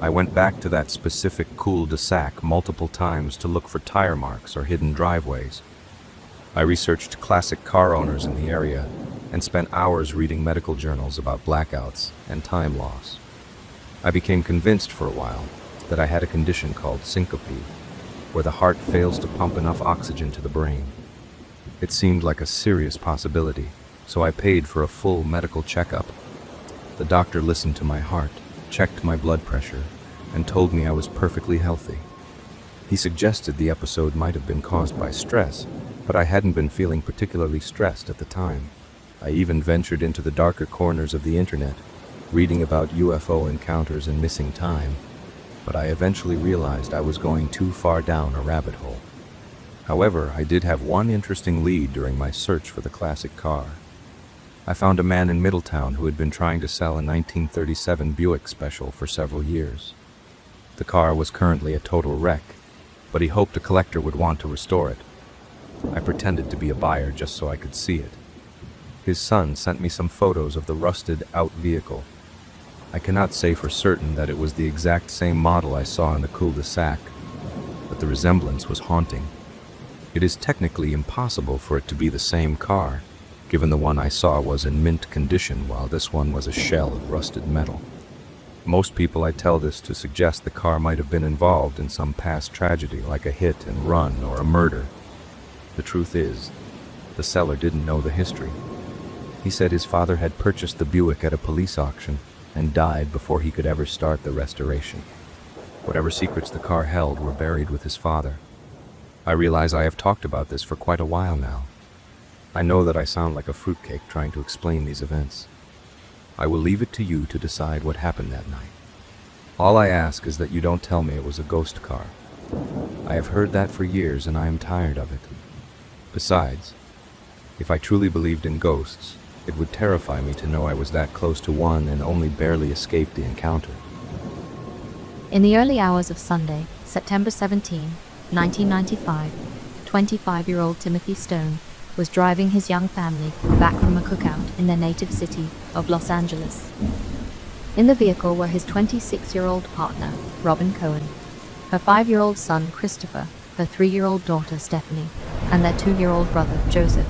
[SPEAKER 1] I went back to that specific cul-de-sac multiple times to look for tire marks or hidden driveways. I researched classic car owners in the area and spent hours reading medical journals about blackouts and time loss. I became convinced for a while that I had a condition called syncope, where the heart fails to pump enough oxygen to the brain. It seemed like a serious possibility, so I paid for a full medical checkup. The doctor listened to my heart, checked my blood pressure, and told me I was perfectly healthy. He suggested the episode might have been caused by stress, but I hadn't been feeling particularly stressed at the time. I even ventured into the darker corners of the internet, reading about UFO encounters and missing time, but I eventually realized I was going too far down a rabbit hole. However, I did have one interesting lead during my search for the classic car. I found a man in Middletown who had been trying to sell a 1937 Buick Special for several years. The car was currently a total wreck, but he hoped a collector would want to restore it. I pretended to be a buyer just so I could see it. His son sent me some photos of the rusted out vehicle. I cannot say for certain that it was the exact same model I saw in the cul-de-sac, but the resemblance was haunting. It is technically impossible for it to be the same car, given the one I saw was in mint condition while this one was a shell of rusted metal. Most people I tell this to suggest the car might have been involved in some past tragedy like a hit and run or a murder. The truth is, the seller didn't know the history. He said his father had purchased the Buick at a police auction and died before he could ever start the restoration. Whatever secrets the car held were buried with his father. I realize I have talked about this for quite a while now. I know that I sound like a fruitcake trying to explain these events. I will leave it to you to decide what happened that night. All I ask is that you don't tell me it was a ghost car. I have heard that for years and I am tired of it. Besides, if I truly believed in ghosts, it would terrify me to know I was that close to one and only barely escaped the encounter.
[SPEAKER 5] In the early hours of Sunday, September 17, 1995, 25-year-old Timothy Stone was driving his young family back from a cookout in their native city of Los Angeles. In the vehicle were his 26-year-old partner, Robin Cohen, her 5-year-old son, Christopher, her 3-year-old daughter, Stephanie, and their 2-year-old brother, Joseph.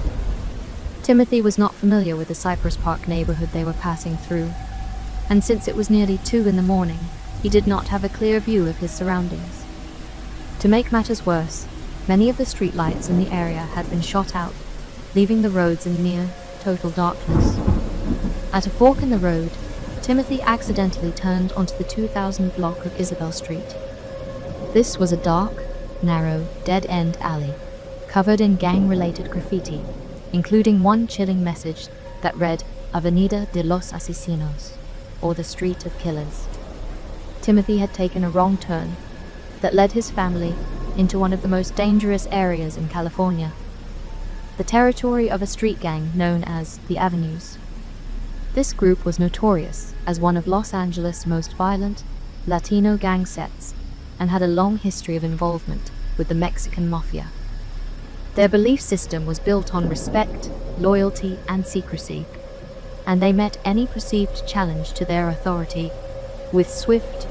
[SPEAKER 5] Timothy was not familiar with the Cypress Park neighborhood they were passing through, and since it was nearly 2 in the morning, he did not have a clear view of his surroundings. To make matters worse, many of the streetlights in the area had been shot out, leaving the roads in near total darkness. At a fork in the road, Timothy accidentally turned onto the 2000 block of Isabel Street. This was a dark, narrow, dead-end alley, covered in gang-related graffiti, including one chilling message that read Avenida de los Asesinos, or the Street of Killers. Timothy had taken a wrong turn that led his family into one of the most dangerous areas in California, the territory of a street gang known as the Avenues. This group was notorious as one of Los Angeles' most violent Latino gang sets, and had a long history of involvement with the Mexican mafia. Their belief system was built on respect, loyalty, and secrecy, and they met any perceived challenge to their authority with swift,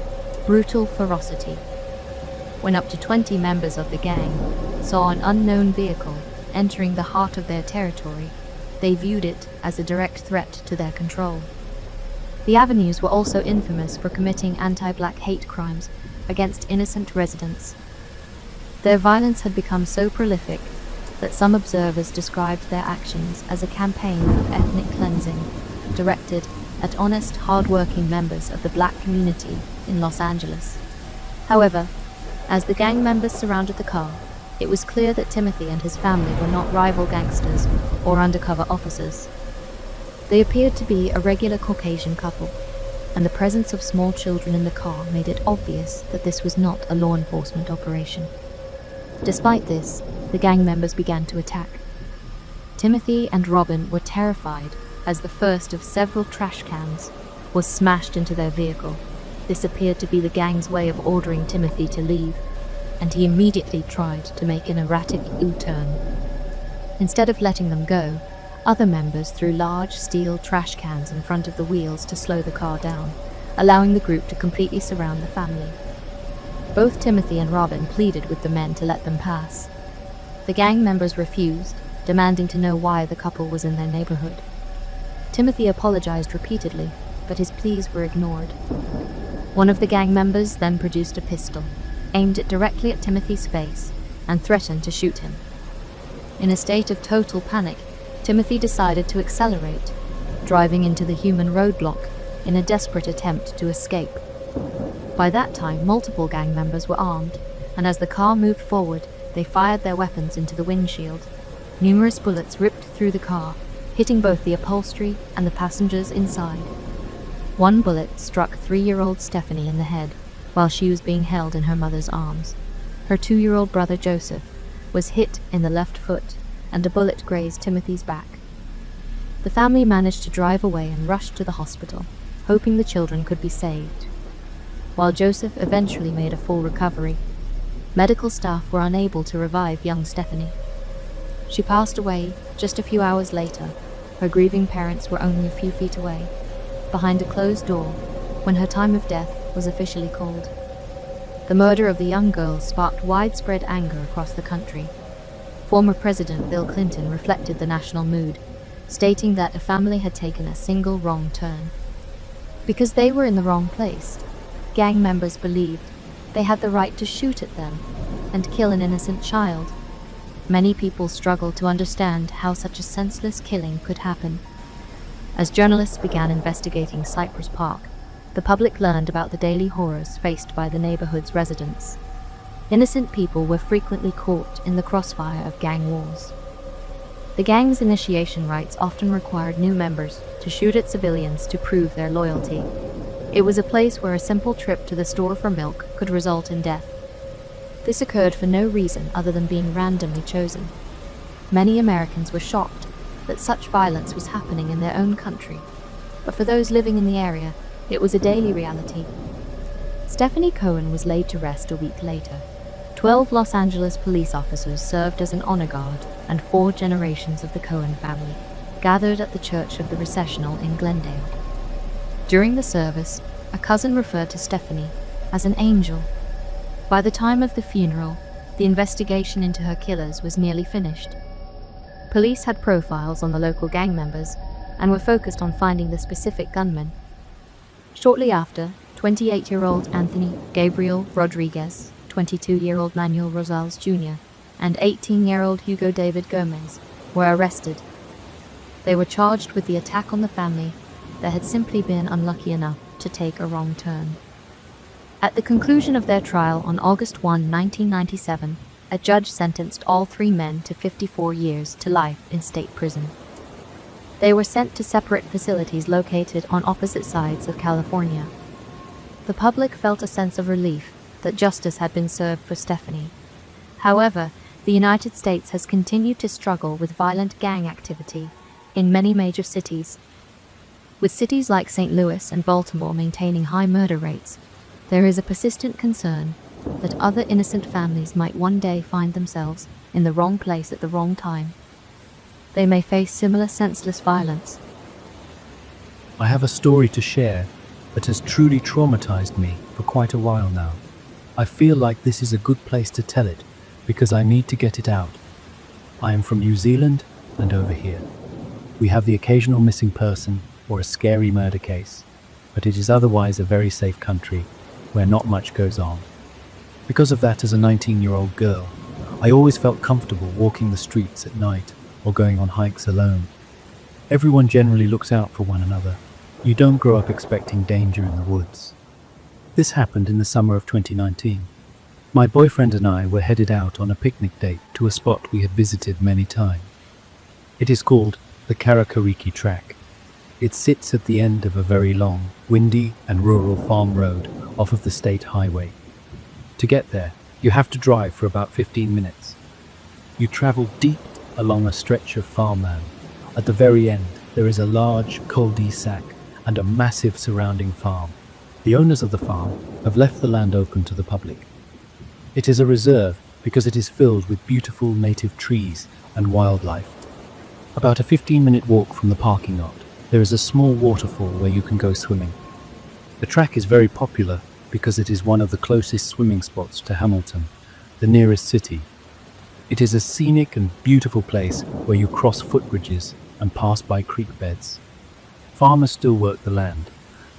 [SPEAKER 5] brutal ferocity. When up to 20 members of the gang saw an unknown vehicle entering the heart of their territory, they viewed it as a direct threat to their control. The avenues were also infamous for committing anti-black hate crimes against innocent residents. Their violence had become so prolific that some observers described their actions as a campaign of ethnic cleansing directed at honest, hard-working members of the black community in Los Angeles. However, as the gang members surrounded the car, it was clear that Timothy and his family were not rival gangsters or undercover officers. They appeared to be a regular Caucasian couple, and the presence of small children in the car made it obvious that this was not a law enforcement operation. Despite this, the gang members began to attack. Timothy and Robin were terrified as the first of several trash cans was smashed into their vehicle. This appeared to be the gang's way of ordering Timothy to leave, and he immediately tried to make an erratic U-turn. Instead of letting them go, other members threw large steel trash cans in front of the wheels to slow the car down, allowing the group to completely surround the family. Both Timothy and Robin pleaded with the men to let them pass. The gang members refused, demanding to know why the couple was in their neighborhood. Timothy apologized repeatedly, but his pleas were ignored. One of the gang members then produced a pistol, aimed it directly at Timothy's face, and threatened to shoot him. In a state of total panic, Timothy decided to accelerate, driving into the human roadblock in a desperate attempt to escape. By that time, multiple gang members were armed, and as the car moved forward, they fired their weapons into the windshield. Numerous bullets ripped through the car, hitting both the upholstery and the passengers inside. One bullet struck 3-year-old Stephanie in the head while she was being held in her mother's arms. Her 2-year-old brother Joseph was hit in the left foot, and a bullet grazed Timothy's back. The family managed to drive away and rushed to the hospital, hoping the children could be saved. While Joseph eventually made a full recovery, medical staff were unable to revive young Stephanie. She passed away just a few hours later. Her grieving parents were only a few feet away, behind a closed door, when her time of death was officially called. The murder of the young girl sparked widespread anger across the country. Former President Bill Clinton reflected the national mood, stating that a family had taken a single wrong turn. Because they were in the wrong place, gang members believed they had the right to shoot at them and kill an innocent child. Many people struggled to understand how such a senseless killing could happen. As journalists began investigating Cypress Park, the public learned about the daily horrors faced by the neighborhood's residents. Innocent people were frequently caught in the crossfire of gang wars. The gang's initiation rites often required new members to shoot at civilians to prove their loyalty. It was a place where a simple trip to the store for milk could result in death. This occurred for no reason other than being randomly chosen. Many Americans were shocked that such violence was happening in their own country, but for those living in the area, it was a daily reality. Stephanie Cohen was laid to rest a week later. 12 Los Angeles police officers served as an honor guard, and 4 generations of the Cohen family gathered at the Church of the Recessional in Glendale. During the service, a cousin referred to Stephanie as an angel. By the time of the funeral, the investigation into her killers was nearly finished. Police had profiles on the local gang members and were focused on finding the specific gunman. Shortly after, 28-year-old Anthony Gabriel Rodriguez, 22-year-old Manuel Rosales Jr., and 18-year-old Hugo David Gomez were arrested. They were charged with the attack on the family that had simply been unlucky enough to take a wrong turn. At the conclusion of their trial on August 1, 1997, a judge sentenced all 3 men to 54 years to life in state prison. They were sent to separate facilities located on opposite sides of California. The public felt a sense of relief that justice had been served for Stephanie. However, the United States has continued to struggle with violent gang activity in many major cities. With cities like St. Louis and Baltimore maintaining high murder rates, there is a persistent concern that other innocent families might one day find themselves in the wrong place at the wrong time. They may face similar senseless violence.
[SPEAKER 7] I have a story to share that has truly traumatized me for quite a while now. I feel like this is a good place to tell it because I need to get it out. I am from New Zealand and over here. We have the occasional missing person or a scary murder case, but it is otherwise a very safe country where not much goes on. Because of that, as a 19-year-old girl, I always felt comfortable walking the streets at night or going on hikes alone. Everyone generally looks out for one another. You don't grow up expecting danger in the woods. This happened in the summer of 2019. My boyfriend and I were headed out on a picnic date to a spot we had visited many times. It is called the Karakariki Track. It sits at the end of a very long, windy and rural farm road off of the state highway. To get there, you have to drive for about 15 minutes. You travel deep along a stretch of farmland. At the very end, there is a large cul-de-sac and a massive surrounding farm. The owners of the farm have left the land open to the public. It is a reserve because it is filled with beautiful native trees and wildlife. About a 15-minute walk from the parking lot, there is a small waterfall where you can go swimming. The track is very popular because it is one of the closest swimming spots to Hamilton, the nearest city. It is a scenic and beautiful place where you cross footbridges and pass by creek beds. Farmers still work the land,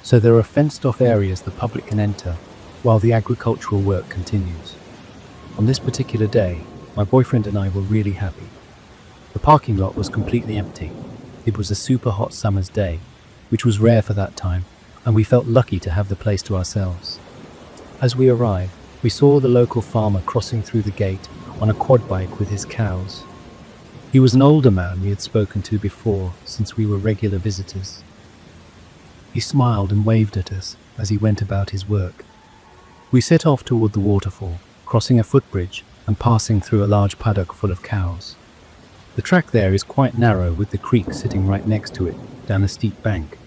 [SPEAKER 7] so there are fenced-off areas the public can enter while the agricultural work continues. On this particular day, my boyfriend and I were really happy. The parking lot was completely empty. It was a super hot summer's day, which was rare for that time, and we felt lucky to have the place to ourselves. As we arrived, we saw the local farmer crossing through the gate on a quad bike with his cows. He was an older man we had spoken to before, since we were regular visitors. He smiled and waved at us as he went about his work. We set off toward the waterfall, crossing a footbridge and passing through a large paddock full of cows. The track there is quite narrow, with the creek sitting right next to it, down a steep bank.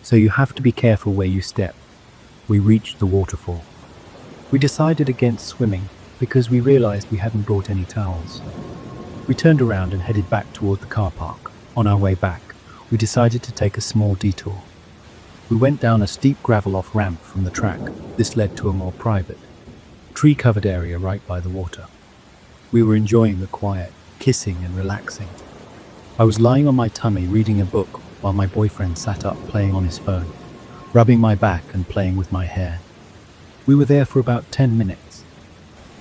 [SPEAKER 7] So you have to be careful where you step. We reached the waterfall. We decided against swimming because we realized we hadn't brought any towels. We turned around and headed back toward the car park. On our way back, we decided to take a small detour. We went down a steep gravel-off ramp from the track. This led to a more private, tree-covered area right by the water. We were enjoying the quiet, kissing and relaxing. I was lying on my tummy reading a book while my boyfriend sat up playing on his phone, rubbing my back and playing with my hair. We were there for about 10 minutes.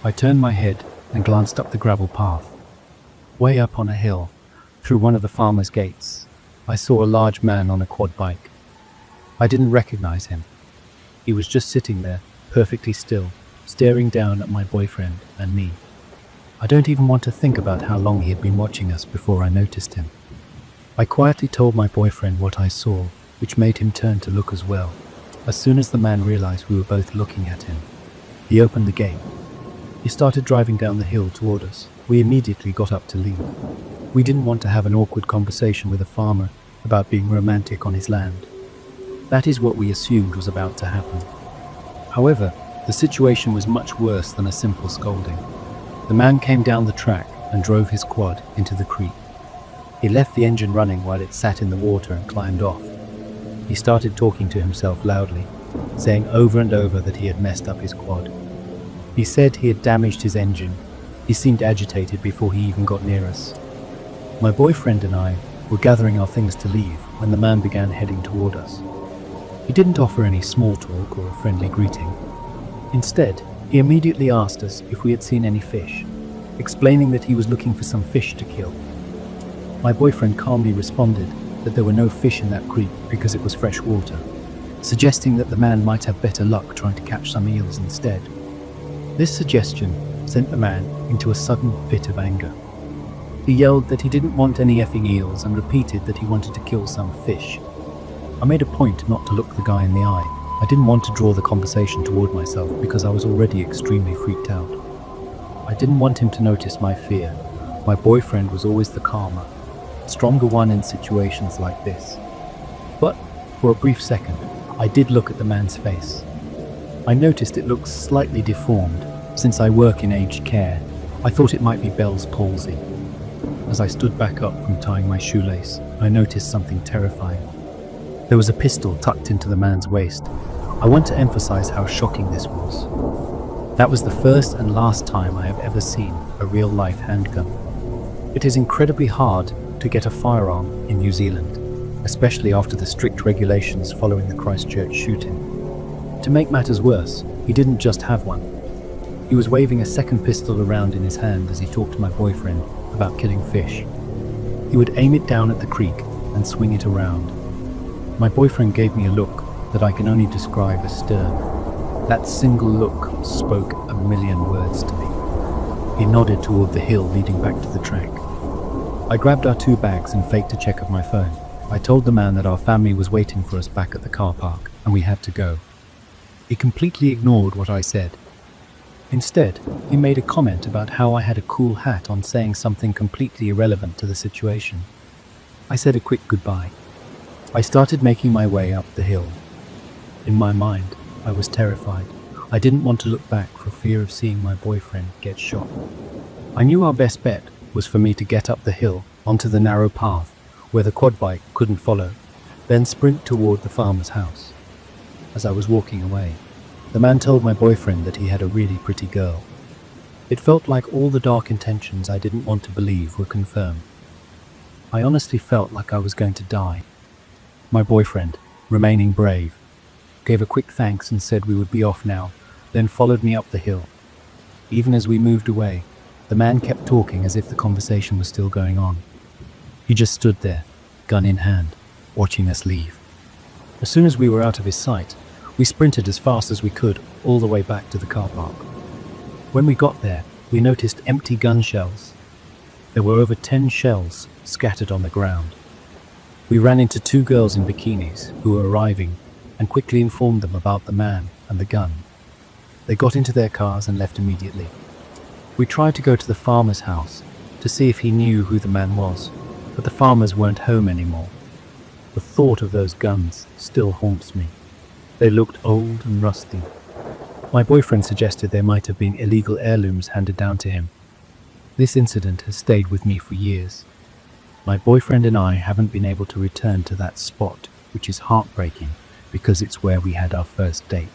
[SPEAKER 7] I turned my head and glanced up the gravel path. Way up on a hill, through one of the farmer's gates, I saw a large man on a quad bike. I didn't recognize him. He was just sitting there, perfectly still, staring down at my boyfriend and me. I don't even want to think about how long he had been watching us before I noticed him. I quietly told my boyfriend what I saw, which made him turn to look as well. As soon as the man realized we were both looking at him, he opened the gate. He started driving down the hill toward us. We immediately got up to leave. We didn't want to have an awkward conversation with a farmer about being romantic on his land. That is what we assumed was about to happen. However, the situation was much worse than a simple scolding. The man came down the track and drove his quad into the creek. He left the engine running while it sat in the water and climbed off. He started talking to himself loudly, saying over and over that he had messed up his quad. He said he had damaged his engine. He seemed agitated before he even got near us. My boyfriend and I were gathering our things to leave when the man began heading toward us. He didn't offer any small talk or a friendly greeting. Instead, he immediately asked us if we had seen any fish, explaining that he was looking for some fish to kill. My boyfriend calmly responded that there were no fish in that creek because it was fresh water, suggesting that the man might have better luck trying to catch some eels instead. This suggestion sent the man into a sudden fit of anger. He yelled that he didn't want any effing eels and repeated that he wanted to kill some fish. I made a point not to look the guy in the eye. I didn't want to draw the conversation toward myself because I was already extremely freaked out. I didn't want him to notice my fear. My boyfriend was always the calmer, stronger one in situations like this. But for a brief second, I did look at the man's face. I noticed it looks slightly deformed. Since I work in aged care, I thought it might be Bell's palsy. As I stood back up from tying my shoelace, I noticed something terrifying. There was a pistol tucked into the man's waist. I want to emphasize how shocking this was. That was the first and last time I have ever seen a real-life handgun. It is incredibly hard to get a firearm in New Zealand, especially after the strict regulations following the Christchurch shooting. To make matters worse, he didn't just have one. He was waving a second pistol around in his hand as he talked to my boyfriend about killing fish. He would aim it down at the creek and swing it around. My boyfriend gave me a look that I can only describe as stern. That single look spoke a million words to me. He nodded toward the hill leading back to the track. I grabbed our 2 bags and faked a check of my phone. I told the man that our family was waiting for us back at the car park and we had to go. He completely ignored what I said. Instead, he made a comment about how I had a cool hat on, saying something completely irrelevant to the situation. I said a quick goodbye. I started making my way up the hill. In my mind, I was terrified. I didn't want to look back for fear of seeing my boyfriend get shot. I knew our best bet was for me to get up the hill onto the narrow path where the quad bike couldn't follow, then sprint toward the farmer's house. As I was walking away, the man told my boyfriend that he had a really pretty girl. It felt like all the dark intentions I didn't want to believe were confirmed. I honestly felt like I was going to die. My boyfriend, remaining brave, gave a quick thanks and said we would be off now, then followed me up the hill. Even as we moved away, the man kept talking as if the conversation was still going on. He just stood there, gun in hand, watching us leave. As soon as we were out of his sight, we sprinted as fast as we could all the way back to the car park. When we got there, we noticed empty gun shells. There were over 10 shells scattered on the ground. We ran into 2 girls in bikinis who were arriving and quickly informed them about the man and the gun. They got into their cars and left immediately. We tried to go to the farmer's house to see if he knew who the man was, but the farmers weren't home anymore. The thought of those guns still haunts me. They looked old and rusty. My boyfriend suggested they might have been illegal heirlooms handed down to him. This incident has stayed with me for years. My boyfriend and I haven't been able to return to that spot, which is heartbreaking because it's where we had our first date.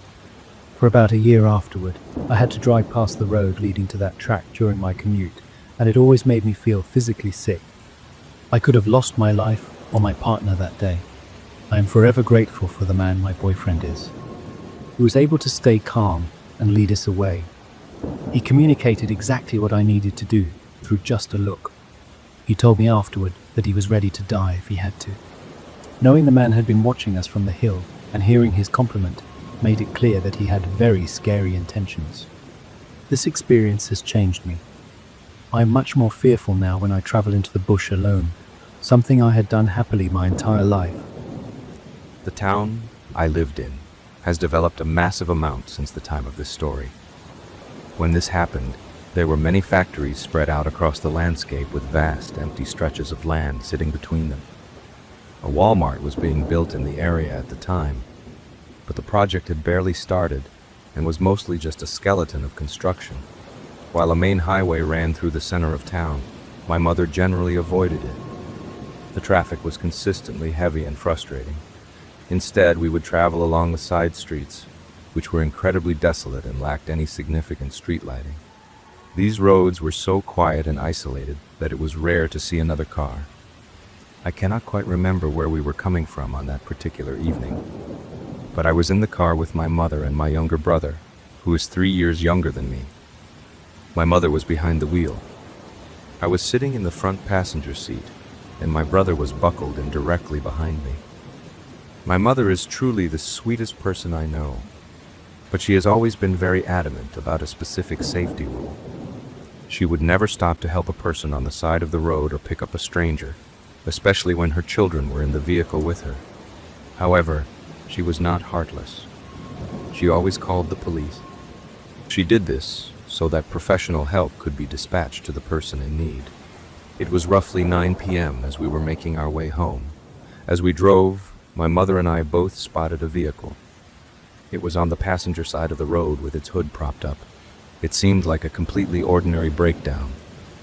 [SPEAKER 7] For about a year afterward, I had to drive past the road leading to that track during my commute, and it always made me feel physically sick. I could have lost my life or my partner that day. I am forever grateful for the man my boyfriend is. He was able to stay calm and lead us away. He communicated exactly what I needed to do through just a look. He told me afterward that he was ready to die if he had to. Knowing the man had been watching us from the hill and hearing his compliment made it clear that he had very scary intentions. This experience has changed me. I am much more fearful now when I travel into the bush alone, something I had done happily my entire life.
[SPEAKER 1] The town I lived in has developed a massive amount since the time of this story. When this happened, there were many factories spread out across the landscape with vast, empty stretches of land sitting between them. A Walmart was being built in the area at the time, but the project had barely started and was mostly just a skeleton of construction. While a main highway ran through the center of town, my mother generally avoided it. The traffic was consistently heavy and frustrating. Instead, we would travel along the side streets, which were incredibly desolate and lacked any significant street lighting. These roads were so quiet and isolated that it was rare to see another car. I cannot quite remember where we were coming from on that particular evening, but I was in the car with my mother and my younger brother, who is 3 years younger than me. My mother was behind the wheel. I was sitting in the front passenger seat, and my brother was buckled in directly behind me. My mother is truly the sweetest person I know, but she has always been very adamant about a specific safety rule. She would never stop to help a person on the side of the road or pick up a stranger, especially when her children were in the vehicle with her. However, she was not heartless. She always called the police. She did this so that professional help could be dispatched to the person in need. It was roughly 9 p.m. as we were making our way home. As we drove, my mother and I both spotted a vehicle. It was on the passenger side of the road with its hood propped up. It seemed like a completely ordinary breakdown,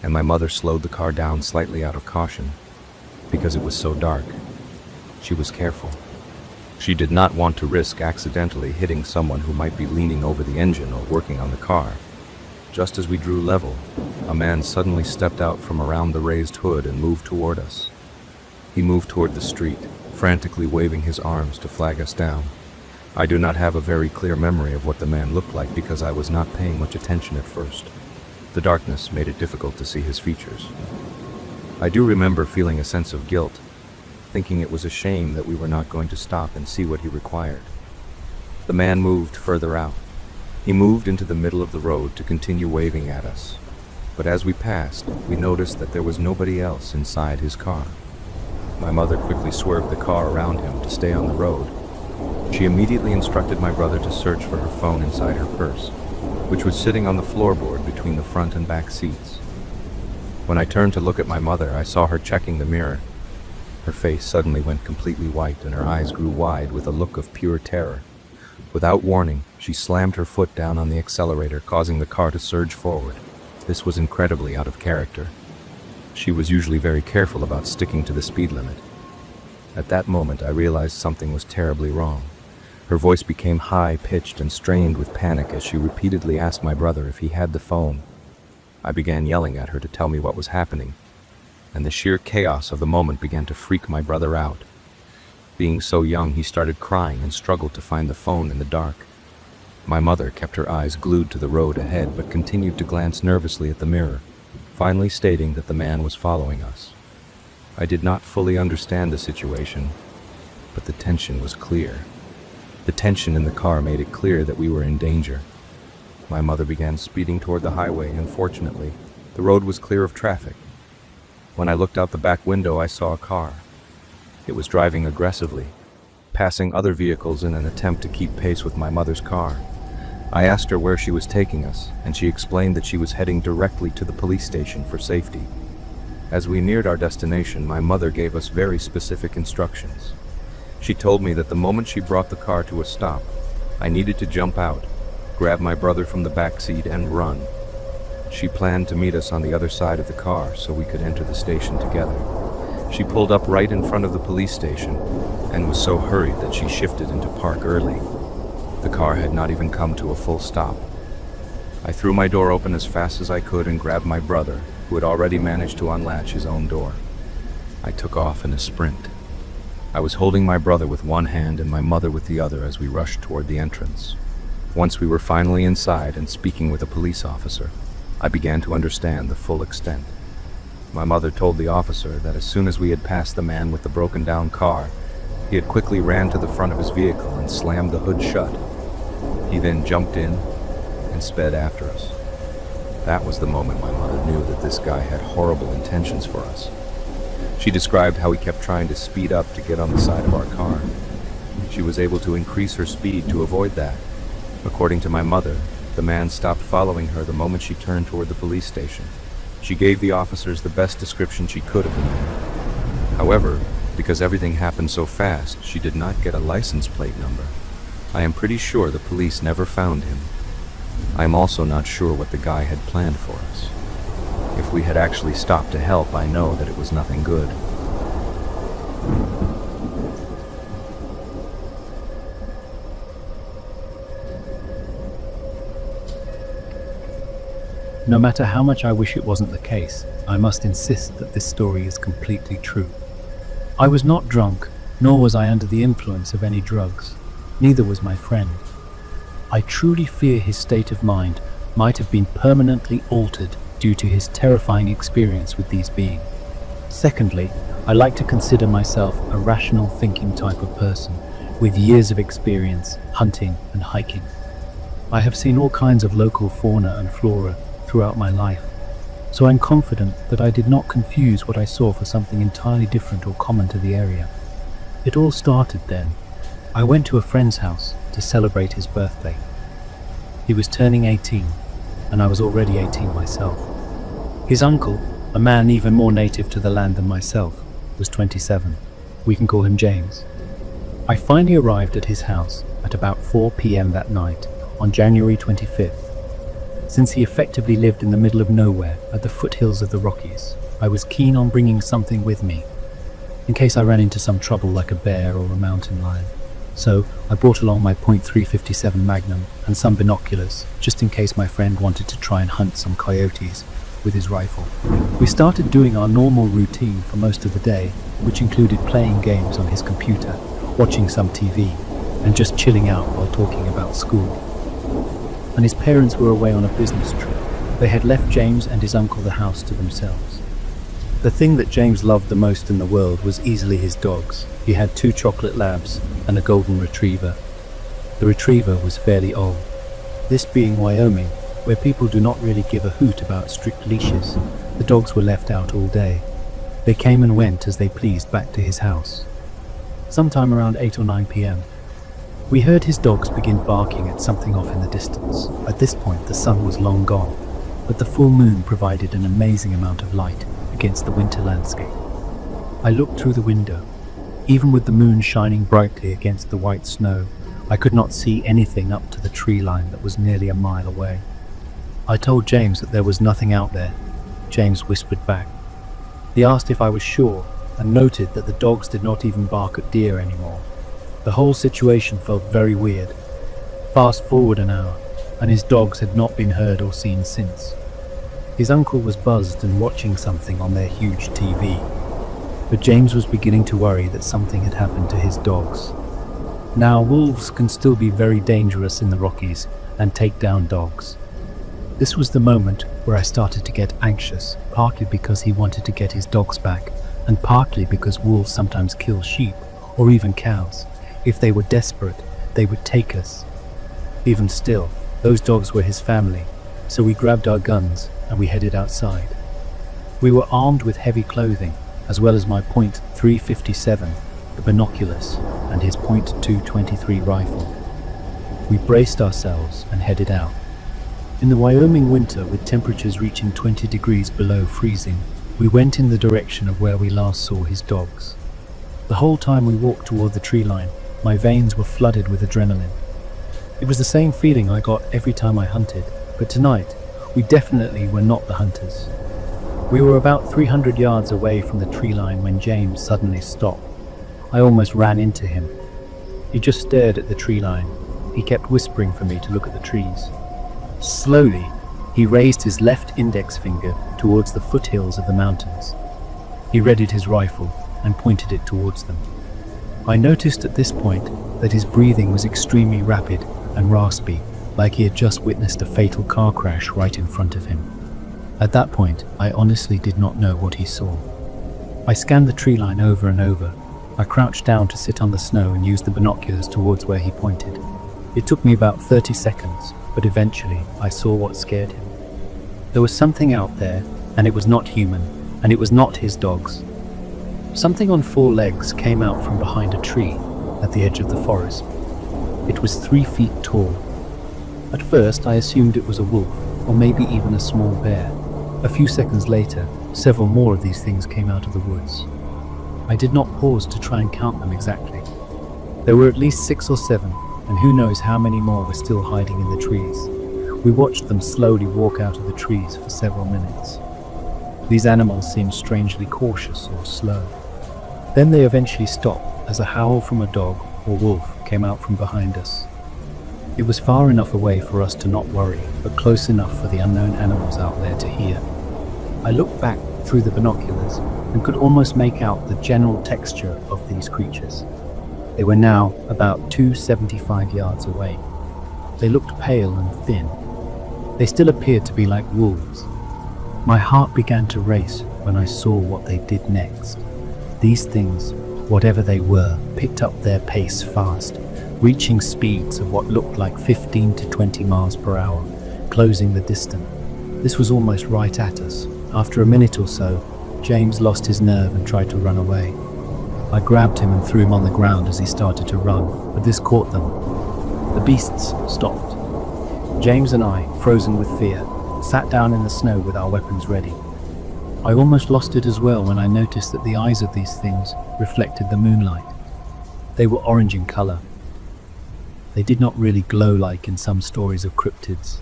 [SPEAKER 1] and my mother slowed the car down slightly out of caution. Because it was so dark, she was careful. She did not want to risk accidentally hitting someone who might be leaning over the engine or working on the car. Just as we drew level, a man suddenly stepped out from around the raised hood and moved toward us. He moved toward the street, frantically waving his arms to flag us down. I do not have a very clear memory of what the man looked like because I was not paying much attention at first. The darkness made it difficult to see his features. I do remember feeling a sense of guilt, thinking it was a shame that we were not going to stop and see what he required. The man moved further out. He moved into the middle of the road to continue waving at us. But as we passed, we noticed that there was nobody else inside his car. My mother quickly swerved the car around him to stay on the road. She immediately instructed my brother to search for her phone inside her purse, which was sitting on the floorboard between the front and back seats. When I turned to look at my mother, I saw her checking the mirror. Her face suddenly went completely white and her eyes grew wide with a look of pure terror. Without warning, she slammed her foot down on the accelerator, causing the car to surge forward. This was incredibly out of character. She was usually very careful about sticking to the speed limit. At that moment, I realized something was terribly wrong. Her voice became high-pitched and strained with panic as she repeatedly asked my brother if he had the phone. I began yelling at her to tell me what was happening, and the sheer chaos of the moment began to freak my brother out. Being so young, he started crying and struggled to find the phone in the dark. My mother kept her eyes glued to the road ahead but continued to glance nervously at the mirror, finally stating that the man was following us. I did not fully understand the situation, but the tension was clear. The tension in the car made it clear that we were in danger. My mother began speeding toward the highway, and fortunately, the road was clear of traffic. When I looked out the back window, I saw a car. It was driving aggressively, passing other vehicles in an attempt to keep pace with my mother's car. I asked her where she was taking us, and she explained that she was heading directly to the police station for safety. As we neared our destination, my mother gave us very specific instructions. She told me that the moment she brought the car to a stop, I needed to jump out, grab my brother from the back seat, and run. She planned to meet us on the other side of the car so we could enter the station together. She pulled up right in front of the police station and was so hurried that she shifted into park early. The car had not even come to a full stop. I threw my door open as fast as I could and grabbed my brother, who had already managed to unlatch his own door. I took off in a sprint. I was holding my brother with one hand and my mother with the other as we rushed toward the entrance. Once we were finally inside and speaking with a police officer, I began to understand the full extent. My mother told the officer that as soon as we had passed the man with the broken-down car, he had quickly ran to the front of his vehicle and slammed the hood shut. He then jumped in and sped after us. That was the moment my mother knew that this guy had horrible intentions for us. She described how he kept trying to speed up to get on the side of our car. She was able to increase her speed to avoid that. According to my mother, the man stopped following her the moment she turned toward the police station. She gave the officers the best description she could of the man. However, because everything happened so fast, she did not get a license plate number. I am pretty sure the police never found him. I am also not sure what the guy had planned for us. If we had actually stopped to help, I know that it was nothing good.
[SPEAKER 7] No matter how much I wish it wasn't the case, I must insist that this story is completely true. I was not drunk, nor was I under the influence of any drugs. Neither was my friend. I truly fear his state of mind might have been permanently altered due to his terrifying experience with these beings. Secondly, I like to consider myself a rational thinking type of person with years of experience hunting and hiking. I have seen all kinds of local fauna and flora throughout my life, so I'm confident that I did not confuse what I saw for something entirely different or common to the area. It all started then. I went to a friend's house to celebrate his birthday. He was turning 18, and I was already 18 myself. His uncle, a man even more native to the land than myself, was 27. We can call him James. I finally arrived at his house at about 4 p.m. that night on January 25th. Since he effectively lived in the middle of nowhere at the foothills of the Rockies, I was keen on bringing something with me, in case I ran into some trouble like a bear or a mountain lion. So I brought along my .357 Magnum and some binoculars, just in case my friend wanted to try and hunt some coyotes with his rifle. We started doing our normal routine for most of the day, which included playing games on his computer, watching some TV, and just chilling out while talking about school. And his parents were away on a business trip. They had left James and his uncle the house to themselves. The thing that James loved the most in the world was easily his dogs. He had 2 chocolate labs and a golden retriever. The retriever was fairly old. This being Wyoming, where people do not really give a hoot about strict leashes, the dogs were left out all day. They came and went as they pleased back to his house. Sometime around 8 or 9 p.m., we heard his dogs begin barking at something off in the distance. At this point, the sun was long gone, but the full moon provided an amazing amount of light against the winter landscape. I looked through the window. Even with the moon shining brightly against the white snow, I could not see anything up to the tree line that was nearly a mile away. I told James that there was nothing out there. James whispered back. He asked if I was sure, and noted that the dogs did not even bark at deer anymore. The whole situation felt very weird. Fast forward an hour, and his dogs had not been heard or seen since. His uncle was buzzed and watching something on their huge TV, but James was beginning to worry that something had happened to his dogs. Now, wolves can still be very dangerous in the Rockies and take down dogs. This was the moment where I started to get anxious, partly because he wanted to get his dogs back, and partly because wolves sometimes kill sheep, or even cows. If they were desperate, they would take us. Even still, those dogs were his family, so we grabbed our guns and we headed outside. We were armed with heavy clothing, as well as my .357, the binoculars, and his .223 rifle. We braced ourselves and headed out. In the Wyoming winter, with temperatures reaching 20 degrees below freezing, we went in the direction of where we last saw his dogs. The whole time we walked toward the tree line, my veins were flooded with adrenaline. It was the same feeling I got every time I hunted, but tonight, we definitely were not the hunters. We were about 300 yards away from the tree line when James suddenly stopped. I almost ran into him. He just stared at the tree line. He kept whispering for me to look at the trees. Slowly, he raised his left index finger towards the foothills of the mountains. He readied his rifle and pointed it towards them. I noticed at this point that his breathing was extremely rapid and raspy, like he had just witnessed a fatal car crash right in front of him. At that point, I honestly did not know what he saw. I scanned the tree line over and over. I crouched down to sit on the snow and used the binoculars towards where he pointed. It took me about 30 seconds, but eventually I saw what scared him. There was something out there, and it was not human, and it was not his dogs. Something on 4 legs came out from behind a tree at the edge of the forest. It was 3 feet tall. At first, I assumed it was a wolf, or maybe even a small bear. A few seconds later, several more of these things came out of the woods. I did not pause to try and count them exactly. There were at least 6 or 7, and who knows how many more were still hiding in the trees. We watched them slowly walk out of the trees for several minutes. These animals seemed strangely cautious or slow. Then they eventually stopped as a howl from a dog or wolf came out from behind us. It was far enough away for us to not worry, but close enough for the unknown animals out there to hear. I looked back through the binoculars and could almost make out the general texture of these creatures. They were now about 275 yards away. They looked pale and thin. They still appeared to be like wolves. My heart began to race when I saw what they did next. These things, whatever they were, picked up their pace fast, reaching speeds of what looked like 15 to 20 miles per hour, closing the distance. This was almost right at us. After a minute or so, James lost his nerve and tried to run away. I grabbed him and threw him on the ground as he started to run, but this caught them. The beasts stopped. James and I, frozen with fear, sat down in the snow with our weapons ready. I almost lost it as well when I noticed that the eyes of these things reflected the moonlight. They were orange in color. They did not really glow like in some stories of cryptids.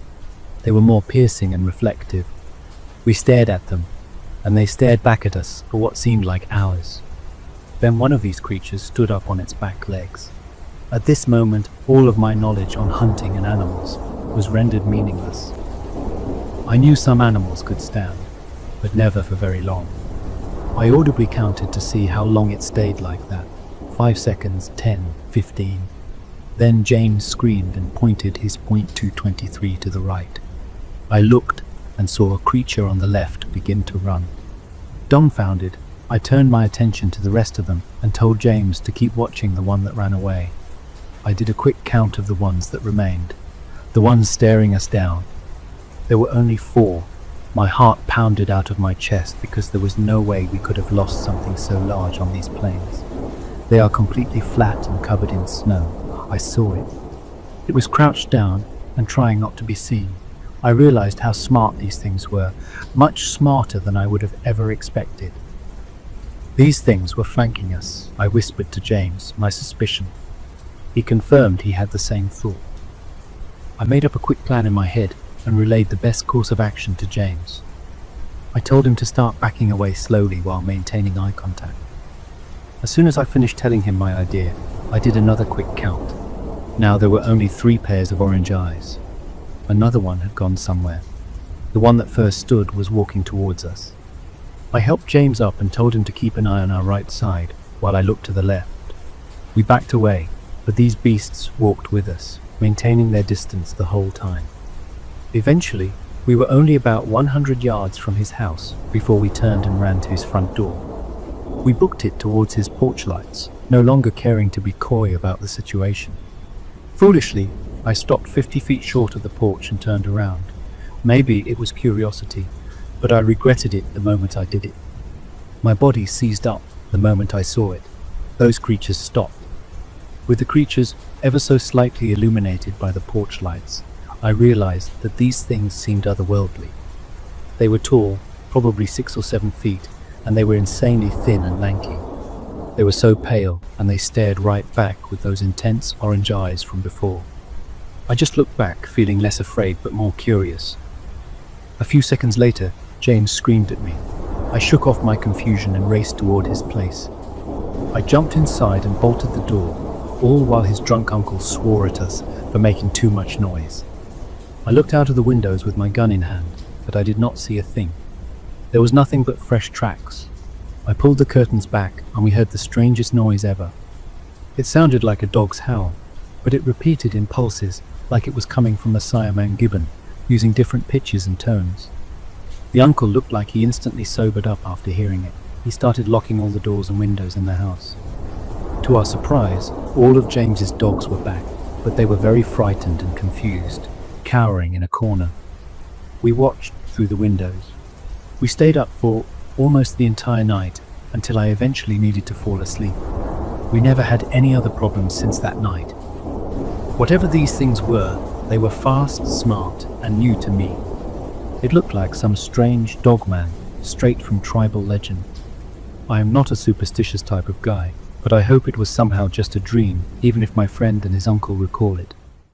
[SPEAKER 7] They were more piercing and reflective. We stared at them, and they stared back at us for what seemed like hours. Then one of these creatures stood up on its back legs. At this moment, all of my knowledge on hunting and animals was rendered meaningless. I knew some animals could stand, but never for very long. I audibly counted to see how long it stayed like that. 5 seconds, 10, 15. Then James screamed and pointed his .223 to the right. I looked and saw a creature on the left begin to run. Dumbfounded, I turned my attention to the rest of them and told James to keep watching the one that ran away. I did a quick count of the ones that remained, the ones staring us down. There were only 4. My heart pounded out of my chest because there was no way we could have lost something so large on these plains. They are completely flat and covered in snow. I saw it. It was crouched down and trying not to be seen. I realized how smart these things were, much smarter than I would have ever expected. These things were flanking us, I whispered to James, my suspicion. He confirmed he had the same thought. I made up a quick plan in my head and relayed the best course of action to James. I told him to start backing away slowly while maintaining eye contact. As soon as I finished telling him my idea, I did another quick count. Now there were only 3 pairs of orange eyes. Another one had gone somewhere. The one that first stood was walking towards us. I helped James up and told him to keep an eye on our right side while I looked to the left. We backed away, but these beasts walked with us, maintaining their distance the whole time. Eventually, we were only about 100 yards from his house before we turned and ran to his front door. We booked it towards his porch lights, no longer caring to be coy about the situation. Foolishly, I stopped 50 feet short of the porch and turned around. Maybe it was curiosity, but I regretted it the moment I did it. My body seized up the moment I saw it. Those creatures stopped. With the creatures ever so slightly illuminated by the porch lights, I realized that these things seemed otherworldly. They were tall, probably 6 or 7 feet, and they were insanely thin and lanky. They were so pale, and they stared right back with those intense orange eyes from before. I just looked back, feeling less afraid but more curious. A few seconds later, James screamed at me. I shook off my confusion and raced toward his place. I jumped inside and bolted the door, all while his drunk uncle swore at us for making too much noise. I looked out of the windows with my gun in hand, but I did not see a thing. There was nothing but fresh tracks. I pulled the curtains back and we heard the strangest noise ever. It sounded like a dog's howl, but it repeated in pulses like it was coming from a Siamang gibbon, using different pitches and tones. The uncle looked like he instantly sobered up after hearing it. He started locking all the doors and windows in the house. To our surprise, all of James's dogs were back, but they were very frightened and confused, cowering in a corner. We watched through the windows. We stayed up for almost the entire night until I eventually needed to fall asleep. We never had any other problems since that night. Whatever these things were, they were fast, smart, and new to me. It looked like some strange dogman, straight from tribal legend. I am not a superstitious type of guy, but I hope it was somehow just a dream, even if my friend and his uncle recall it.